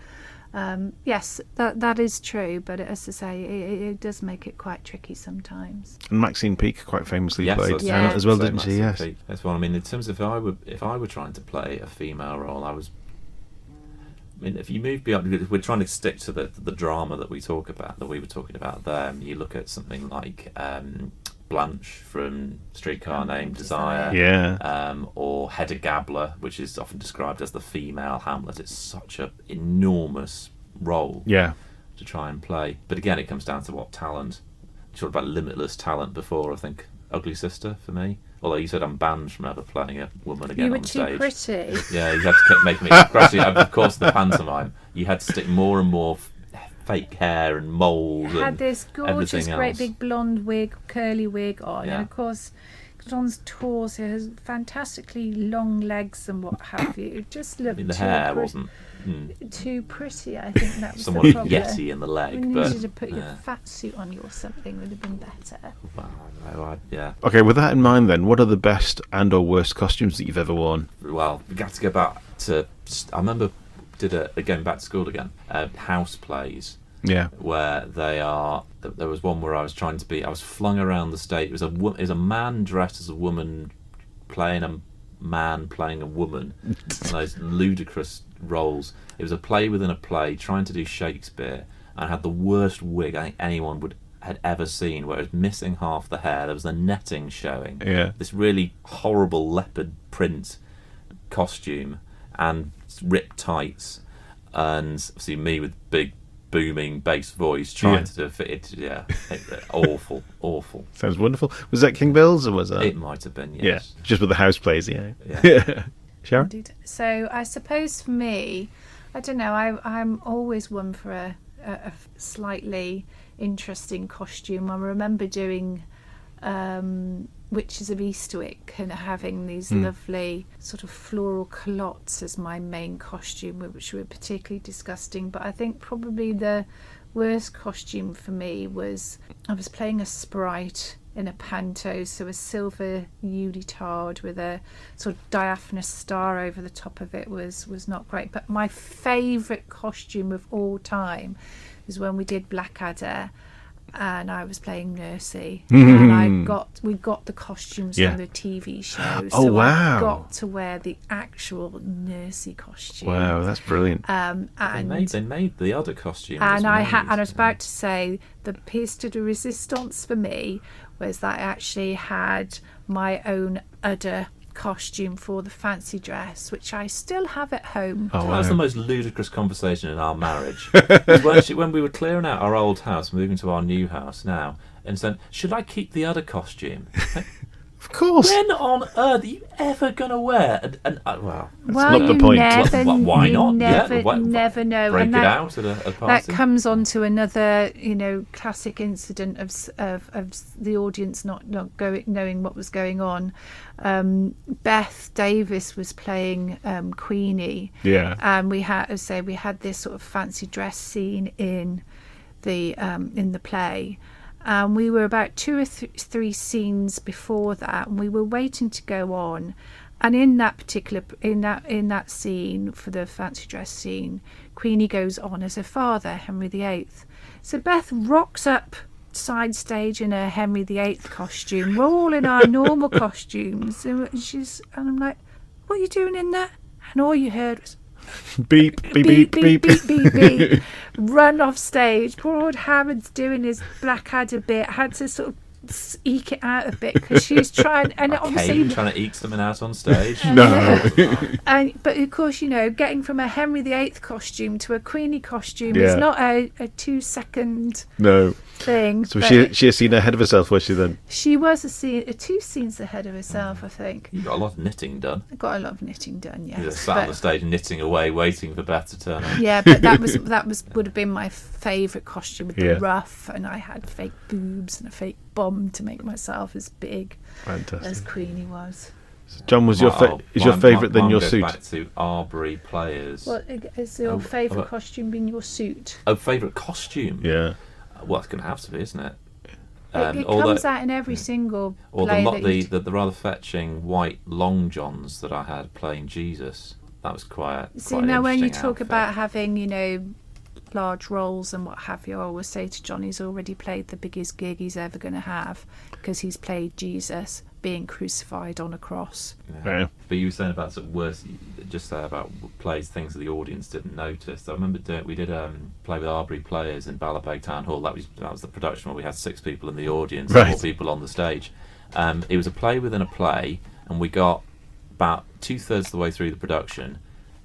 yes, that is true. But as I say, it does make it quite tricky sometimes. And Maxine Peake quite famously played Anna as well, didn't she? Yes, that's what I mean. In terms of if I were trying to play a female role, I mean, if you move beyond, we're trying to stick to the drama that we were talking about there. You look at something like Blanche from Streetcar Named Desire, or Hedda Gabler, which is often described as the female Hamlet. It's such an enormous role to try and play. But again, it comes down to what talent. You talked about limitless talent before. I think Ugly Sister for me. Although you said I'm banned from ever playing a woman again on stage. You were too pretty. Yeah, you had to keep making me... Actually, of course, the pantomime, you had to stick more and more fake hair and mould. Had this gorgeous, great big blonde wig, curly wig on. And of course, John's torso has fantastically long legs and what have you. It just looked the hair wasn't... too pretty. I think that was somewhat the problem. Yeti in the leg. You needed to put your fat suit on you or something, would have been better. Yeah. Okay, with that in mind then, what are the best and or worst costumes that you've ever worn? Well, we got to go back to... I remember going back to school again, house plays. Yeah. Where there was one where I was flung around the stage. It was a man dressed as a woman playing a man playing a woman. And those ludicrous roles. It was a play within a play, trying to do Shakespeare, and had the worst wig I think anyone had ever seen, where it was missing half the hair. There was the netting showing. Yeah. This really horrible leopard print costume and ripped tights, and obviously me with big booming bass voice trying to fit it. Awful. Sounds wonderful. Was that King Bill's or was that? It might have been, yes. Yeah, just with the house plays, yeah. Sharon? Indeed. So I suppose for me, I don't know, I'm always one for a slightly interesting costume. I remember doing Witches of Eastwick and having these lovely sort of floral culottes as my main costume, which were particularly disgusting. But I think probably the worst costume for me was I was playing a sprite in a panto, so a silver unitard with a sort of diaphanous star over the top of it was not great. But my favourite costume of all time was when we did Blackadder, and I was playing Nursey, and we got the costumes from the TV show. So I got to wear the actual Nursey costume. Wow, that's brilliant. And they made the other costume. And I was about to say the pièce de résistance for me was that I actually had my own udder costume for the fancy dress, which I still have at home. That was the most ludicrous conversation in our marriage. when we were clearing out our old house, moving to our new house now, and said, should I keep the other costume? Of course. When on earth are you ever going to wear? Well, that's not the point. Why not? Never know. Break it out at a party. That comes on to another, classic incident of the audience not knowing what was going on. Beth Davis was playing Queenie. Yeah. And we had this sort of fancy dress scene in the play. We were about 2 or 3 scenes before that, and we were waiting to go on. And in that scene, for the fancy dress scene, Queenie goes on as her father, Henry VIII. So Beth rocks up side stage in her Henry VIII costume. We're all in our normal costumes, and I'm like, "What are you doing in that?" And all you heard was beep, beep, beep, beep, beep, beep, beep. Run off stage. Poor old Hammond's doing his Blackadder bit. Had to sort of eke it out a bit because she's trying, and obviously trying to eke something out on stage. No. But of course, getting from a Henry VIII costume to a Queenie costume is not a 2-second thing. So she has seen ahead of herself, was she then? She was two scenes ahead of herself, I think. You got a lot of knitting done. I got a lot of knitting done, yes. You just sat on the stage knitting away, waiting for Beth to turn up. Yeah, but that would have been my favourite costume with the ruff, and I had fake boobs and a fake bum to make myself as big as Queenie was. So John, was your favourite then your goes suit? Back to Arbury Players. What is your favourite costume been your suit? Oh, favourite costume? Yeah. Well, it's going to have to be, isn't it? It comes out in every single play. Or the rather fetching white long johns that I had playing Jesus. That was quite now when you talk outfit. about having, large roles and what have you, I always say to John, he's already played the biggest gig he's ever going to have because he's played Jesus being crucified on a cross. Yeah. But you were saying about sort of worse, just say about plays, things that the audience didn't notice. I remember we did play with Arbury Players in Ballabeg Town Hall. That was the production where we had 6 people in the audience, 4 people on the stage. It was a play within a play, and we got about 2/3 of the way through the production,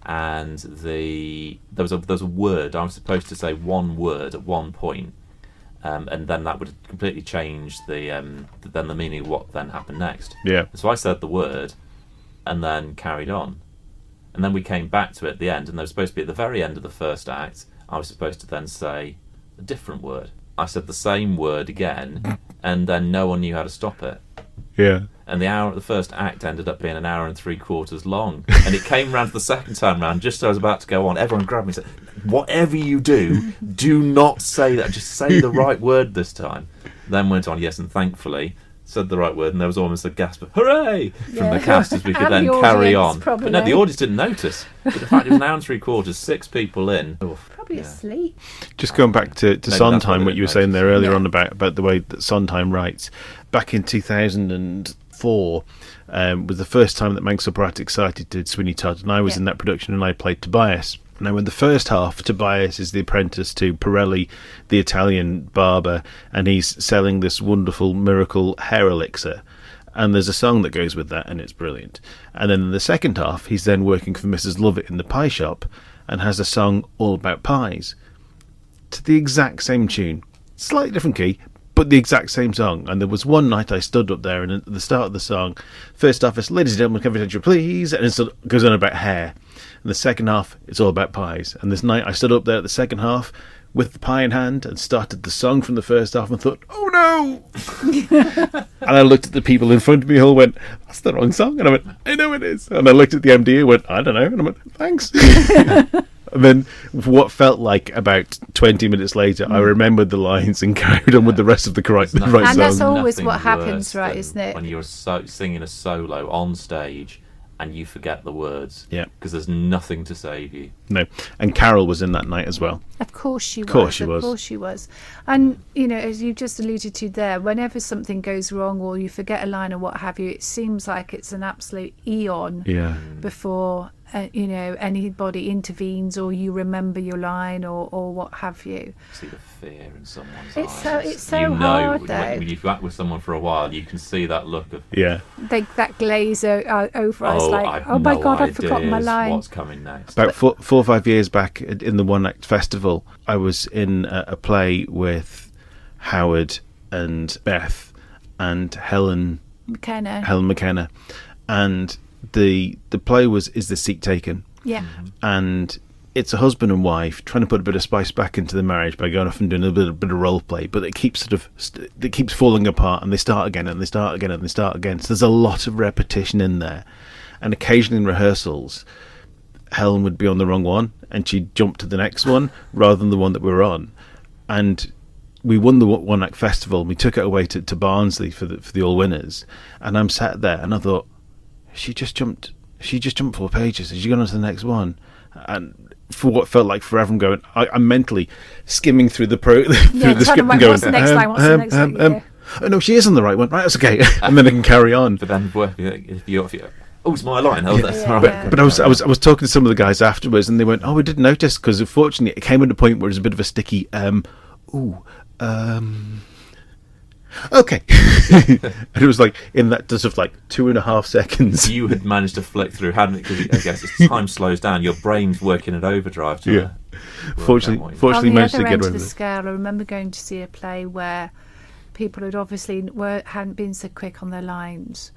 and there was a word. I was supposed to say one word at one point, and then that would completely change the meaning of what then happened next. Yeah. So I said the word, and then carried on, and then we came back to it at the end, and there was supposed to be at the very end of the first act. I was supposed to then say a different word. I said the same word again, and then no one knew how to stop it. Yeah. And the first act ended up being an hour and 3/4 long. And it came round the second time round, just as I was about to go on. Everyone grabbed me and said, whatever you do not say that. Just say the right word this time. Then went on, yes, and thankfully said the right word, and there was almost a gasp of hooray from the cast as we could then carry on. But no, the audience didn't notice. But the fact it was an hour and 3/4, 6 people in. Probably asleep. Just going back to Sondheim, what you were saying there earlier on about the way that Sondheim writes. Back in 2004 was the first time that Manx Operatic Society did Sweeney Todd, and I was in that production, and I played Tobias. Now, in the first half, Tobias is the apprentice to Pirelli, the Italian barber, and he's selling this wonderful miracle hair elixir. And there's a song that goes with that, and it's brilliant. And then in the second half, he's then working for Mrs. Lovett in the pie shop and has a song all about pies to the exact same tune. Slightly different key, but the exact same song. And there was one night I stood up there, and at the start of the song, first off, it's "Ladies and gentlemen, come attention, please," and it goes on about hair. And the second half, it's all about pies. And this night I stood up there at the second half with the pie in hand and started the song from the first half and thought, oh no! And I looked at the people in front of me who all went, that's the wrong song. And I went, I know it is. And I looked at the MD who went, I don't know. And I went, thanks. And then what felt like about 20 minutes later, I remembered the lines and carried on with the rest of the right song. And that's always what happens, right, isn't it? When you're singing a solo on stage and you forget the words. Yeah. Because there's nothing to save you. No. And Carol was in that night as well. Of course she was. Of course she was. And, as you just alluded to there, whenever something goes wrong or you forget a line or what have you, it seems like it's an absolute eon before, anybody intervenes or you remember your line or what have you. See the fear in someone's eyes. It's so hard, though. When you've worked with someone for a while, you can see that look of... Yeah. That glaze over us, oh my God, I've forgotten my line. What's coming next? About 4 or 5 years back in the One Act Festival, I was in a play with Howard and Beth and Helen McKenna, and the play is The Seat Taken. Yeah. And it's a husband and wife trying to put a bit of spice back into the marriage by going off and doing a bit of role play, but it keeps it keeps falling apart, and they start again and they start again and they start again. So there's a lot of repetition in there, and occasionally in rehearsals, Helen would be on the wrong one and she'd jump to the next one rather than the one that we were on. And we won the One Act Festival, and we took it away to Barnsley for the all winners, and I'm sat there and I thought, she just jumped 4 pages, has she gone on to the next one? And for what felt like forever, I'm going, I'm mentally skimming through the script and going, what's the next line, what's the next line? Oh no, she is on the right one, right, that's okay. And then I can carry on. But then if you're oh, it's my line. Oh, that's right. But I was talking to some of the guys afterwards, and they went, "Oh, we didn't notice," because unfortunately it came at a point where it was a bit of a sticky. Okay. And it was like in that just of like 2.5 seconds. You had managed to flick through, hadn't it? Because I guess as time slows down, your brain's working in overdrive. Fortunately, on managed the to other get end away of the with it. scale, I remember going to see a play where people had obviously hadn't been so quick on their lines,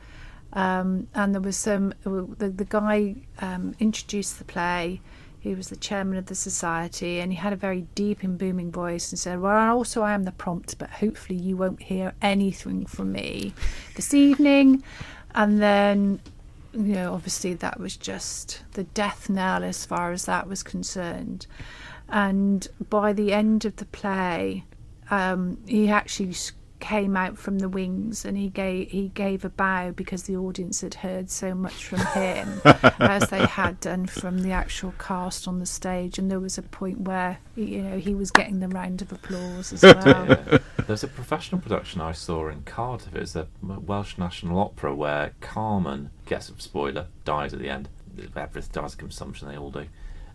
and there was the guy introduced the play. He was the chairman of the society, and he had a very deep and booming voice and said, well, also I am the prompt, but hopefully you won't hear anything from me this evening. And then, obviously that was just the death knell as far as that was concerned. And by the end of the play, he actually came out from the wings and he gave a bow because the audience had heard so much from him as they had done from the actual cast on the stage. And there was a point where he was getting the round of applause as well. There's a professional production I saw in Cardiff. It's a Welsh National Opera where Carmen gets, spoiler, dies at the end. Everything dies of consumption, they all do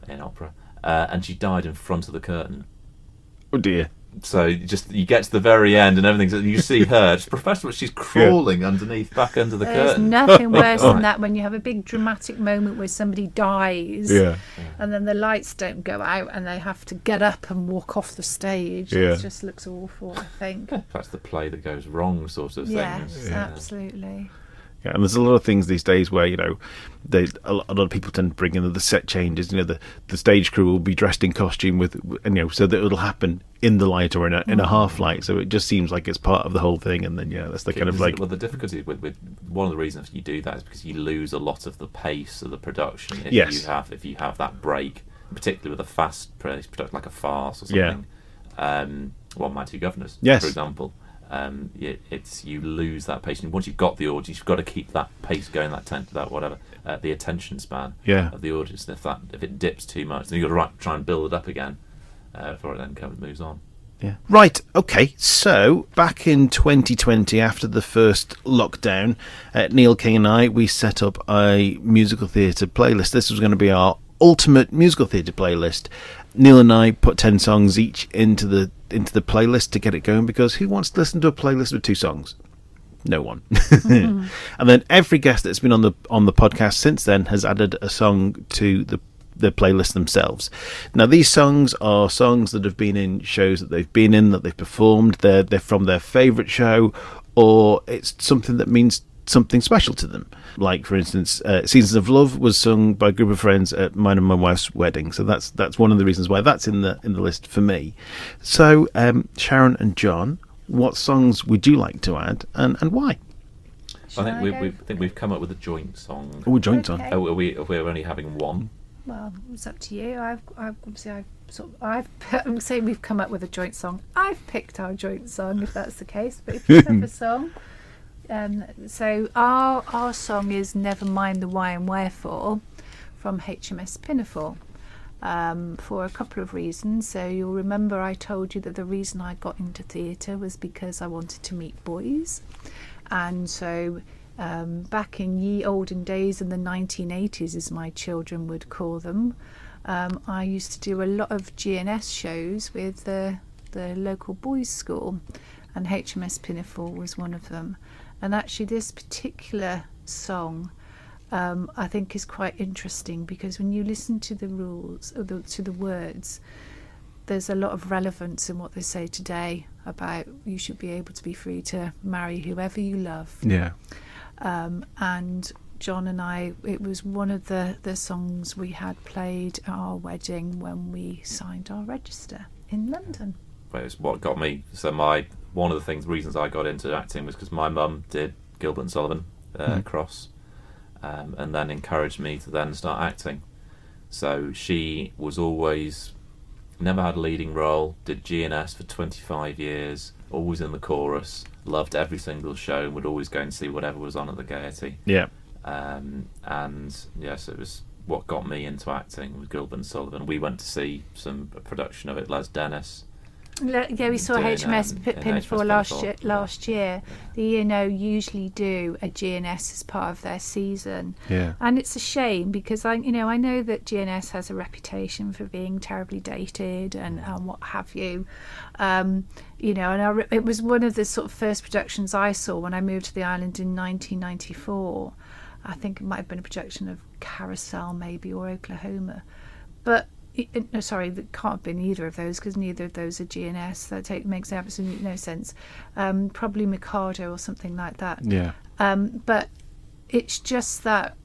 in opera, and she died in front of the curtain. Oh dear. So you get to the very end and everything. You see her, it's professional. She's crawling underneath, back under the There's curtain. nothing worse than that when you have a big dramatic moment where somebody dies, and then the lights don't go out and they have to get up and walk off the stage. It just looks awful, I think. That's the play that goes wrong, sort of thing. Yes, absolutely. Yeah, and there's a lot of things these days where a lot of people tend to bring in the set changes. The stage crew will be dressed in costume so that it'll happen in the light or in a half light. So it just seems like it's part of the whole thing. And then that's the kind of like. Well, the difficulty with one of the reasons you do that is because you lose a lot of the pace of the production if you have that break, particularly with a fast production like a farce or something. One Man, Two Governors, for example. You lose that pace. And once you've got the audience, you've got to keep that pace going, the attention span of the audience. And if it dips too much, then you've got to try and build it up again before it then moves on. Yeah. Right. Okay. So back in 2020, after the first lockdown, Neil King and I, we set up a musical theatre playlist. This was going to be our ultimate musical theatre playlist. Neil and I put 10 songs each into the playlist to get it going, because who wants to listen to a playlist with 2 songs? No one. And then every guest that's been on the podcast since then has added a song to the playlist themselves. Now these songs are songs that have been in shows that they've been in, that they've performed. They're from their favourite show, or it's something that means something special to them. Like, for instance, Seasons of Love was sung by a group of friends at mine and my wife's wedding, so that's one of the reasons why that's in the list for me. So Sharon and John, what songs would you like to add, and why? I think we've come up with a joint song. Oh, a joint song. We're only having one. Well, it's up to you. I'm saying we've come up with a joint song. I've picked our joint song, if that's the case. But if you have a song, so our song is "Never Mind the Why and Wherefore" from HMS Pinafore, for a couple of reasons. So you'll remember I told you that the reason I got into theatre was because I wanted to meet boys, and so. Back in ye olden days, in the 1980s, as my children would call them, I used to do a lot of GNS shows with the local boys' school, and HMS Pinafore was one of them. And actually, this particular song, I think, is quite interesting, because when you listen to the rules, or to the words, there's a lot of relevance in what they say today about you should be able to be free to marry whoever you love. Yeah. And John and I, it was one of the songs we had played at our wedding when we signed our register in London. Well, it's what got me. So one of the reasons I got into acting was because my mum did Gilbert and Sullivan Cross, and then encouraged me to then start acting. So she was always never had a leading role, did GNS for 25 years, always in the chorus, loved every single show, and would always go and see whatever was on at the Gaiety. Yeah. And yes, it was what got me into acting with Gilbert and Sullivan. We went to see a production of it, Les Dennis, Yeah, we saw doing, HMS Pinafore last year. They usually do a GNS as part of their season. Yeah. And it's a shame because I know that GNS has a reputation for being terribly dated and what have you. It was one of the sort of first productions I saw when I moved to the island in 1994. I think it might have been a production of Carousel maybe, or Oklahoma. But sorry, that can't have been either of those because neither of those are GNS. That makes absolutely no sense. Probably Mikado or something like that. Yeah. But it's just that,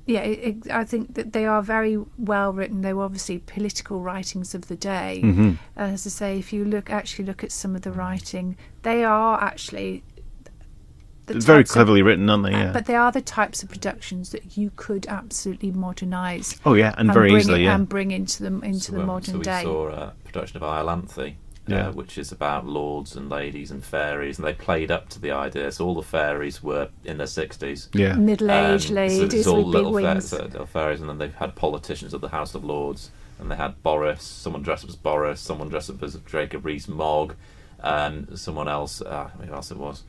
I think that they are very well written. They were obviously political writings of the day. Mm-hmm. As I say, if you look at some of the writing, they are actually very cleverly written, aren't they? Yeah. But they are the types of productions that you could absolutely modernise. Oh yeah, and very easily, and bring into the modern day. So we saw a production of Iolanthe, which is about lords and ladies and fairies, and they played up to the idea. So all the fairies were in their 60s, middle-aged ladies all with big little wings. little fairies, and then they had politicians of the House of Lords, and they had Boris. Someone dressed up as Boris. Someone dressed up as Jacob Rees-Mogg. Someone else, who else it was?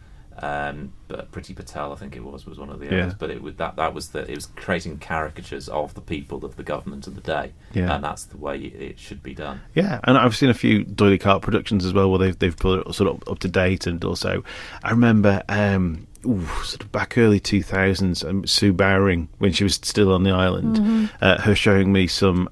But Priti Patel, I think it was one of the others. But it was it was creating caricatures of the people of the government of the day, and that's the way it should be done. Yeah, and I've seen a few D'Oyly Carte productions as well where they've put it sort of up to date, and also I remember sort of back early 2000s, Sue Bowring, when she was still on the island, her showing me some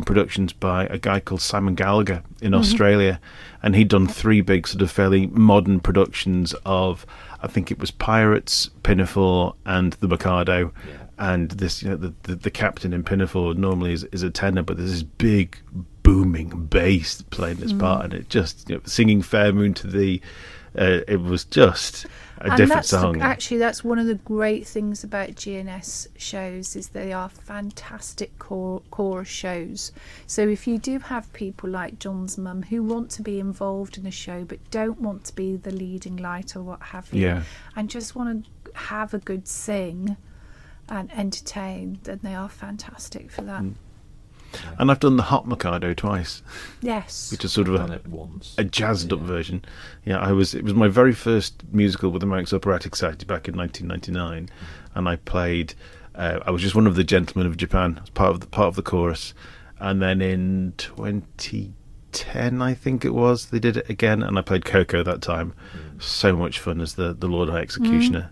productions by a guy called Simon Gallagher in Australia, and he'd done 3 big sort of fairly modern productions of, I think it was Pirates, Pinafore, and the Mikado. Yeah. And this, the captain in Pinafore normally is a tenor, but there's this big booming bass playing this part, and it just singing Fair Moon to Thee. It was just a different song. Actually, that's one of the great things about GNS shows is they are fantastic chorus shows. So if you do have people like John's mum who want to be involved in a show but don't want to be the leading light or what have you, and just want to have a good sing and entertain, then they are fantastic for that. And I've done the Hot Mikado twice. Yes. Which is sort of once. a jazzed up version. Yeah, it was my very first musical with the Manx Operatic Society back in 1999, and I played. I was just one of the gentlemen of Japan, as part of the chorus, and then in 2010, I think it was, they did it again, and I played Coco that time. So much fun as the Lord High Executioner.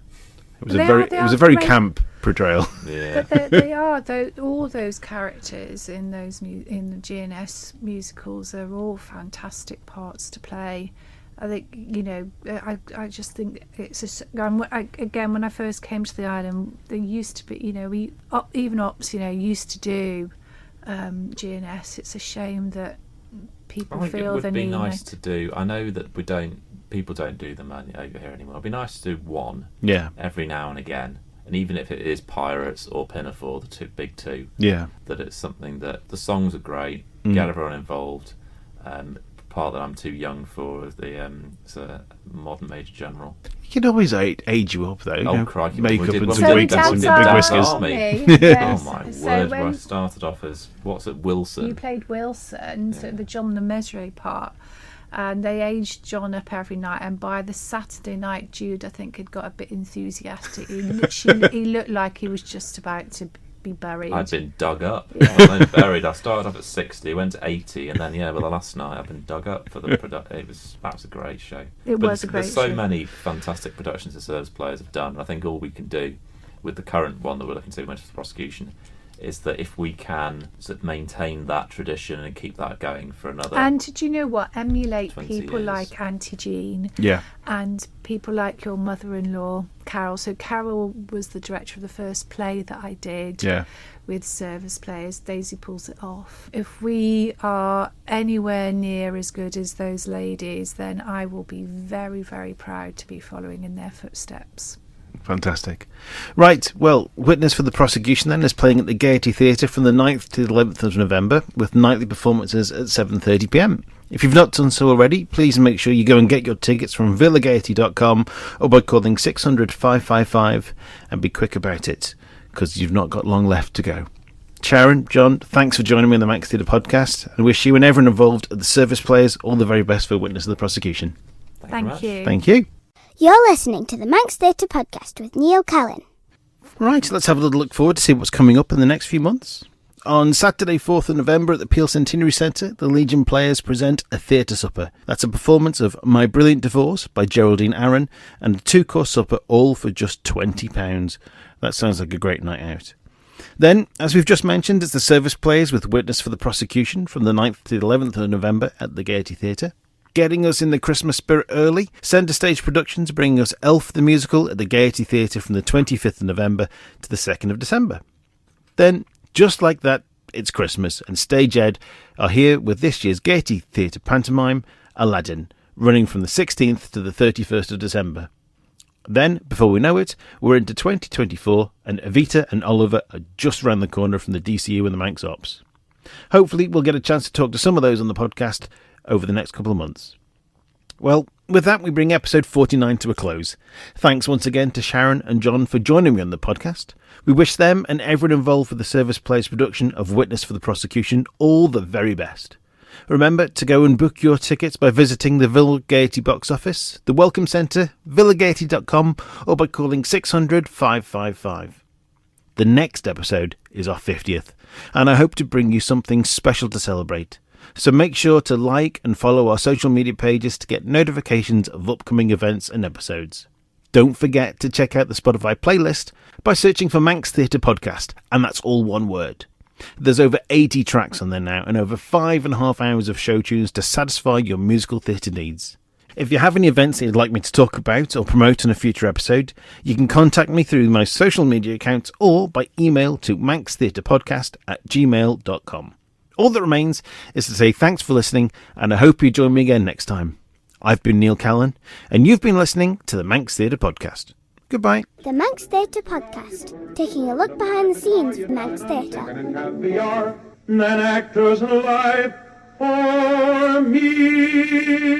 It was a very camp portrayal. Yeah. But they are all those characters in the GNS musicals are all fantastic parts to play. I think I just think it's again, when I first came to the island, there used to be even Ops used to do GNS. It's a shame that people feel the need. It would be nice to do. I know that people don't do them over here anymore. It'd be nice to do one every now and again. And even if it is Pirates or Pinafore, the big two, that it's something that the songs are great, get everyone involved. Part that I'm too young for is it's a modern Major General. You can always age you up though. Oh, crikey. Makeup and some big whiskers. Oh my word, where I started off as, Wilson? You played Wilson, so the John the Mesre part. And they aged John up every night, and by the Saturday night, Jude, I think, had got a bit enthusiastic. He looked like he was just about to be buried. I'd been dug up. I was then buried. I started off at 60, went to 80, and then the last night I've been dug up for the production. That was a great show. There's so many fantastic productions the service players have done. I think all we can do with the current one that we're looking to, which is the Prosecution, is that if we can sort of maintain that tradition and keep that going for another. And did you know what? Emulate people years. like Auntie Jean. Yeah. And people like your mother-in-law, Carol. So Carol was the director of the first play that I did with service players. Daisy pulls it off. If we are anywhere near as good as those ladies, then I will be very, very proud to be following in their footsteps. Fantastic. Right, well, Witness for the Prosecution then is playing at the Gaiety Theatre from the 9th to the 11th of November with nightly performances at 7:30pm. If you've not done so already, please make sure you go and get your tickets from villagaiety.com or by calling 600 555 and be quick about it, because you've not got long left to go. Sharon, John, thanks for joining me on the Manx Theatre podcast. I wish you and everyone involved at the service players all the very best for Witness of the Prosecution. Thank you. Thank you. You're listening to the Manx Theatre podcast with Neil Callin. Right, let's have a little look forward to see what's coming up in the next few months. On Saturday, 4th of November at the Peel Centenary Centre, the Legion Players present a theatre supper. That's a performance of My Brilliant Divorce by Geraldine Aaron and a 2-course supper, all for just £20. That sounds like a great night out. Then, as we've just mentioned, it's the service plays with Witness for the Prosecution from the 9th to the 11th of November at the Gaiety Theatre. Getting us in the Christmas spirit early, Centre Stage Productions bringing us Elf the Musical at the Gaiety Theatre from the 25th of November to the 2nd of December. Then, just like that, it's Christmas, and Stage Ed are here with this year's Gaiety Theatre pantomime, Aladdin, running from the 16th to the 31st of December. Then, before we know it, we're into 2024, and Evita and Oliver are just round the corner from the DCU and the Manx Ops. Hopefully, we'll get a chance to talk to some of those on the podcast over the next couple of months. Well, with that, we bring episode 49 to a close. Thanks once again to Sharon and John for joining me on the podcast. We wish them and everyone involved with the service plays production of Witness for the Prosecution all the very best. Remember to go and book your tickets by visiting the Villa Gaiety box office, the Welcome Centre, villagaiety.com, or by calling 600 555. The next episode is our 50th, and I hope to bring you something special to celebrate. So make sure to like and follow our social media pages to get notifications of upcoming events and episodes. Don't forget to check out the Spotify playlist by searching for Manx Theatre Podcast, and that's all one word. There's over 80 tracks on there now and over 5.5 hours of show tunes to satisfy your musical theatre needs. If you have any events that you'd like me to talk about or promote in a future episode, you can contact me through my social media accounts or by email to manxtheatrepodcast@gmail.com. All that remains is to say thanks for listening, and I hope you join me again next time. I've been Neil Callin, and you've been listening to the Manx Theatre Podcast. Goodbye. The Manx Theatre podcast, taking a look behind the scenes of Manx Theatre. And happier than actors alive for me.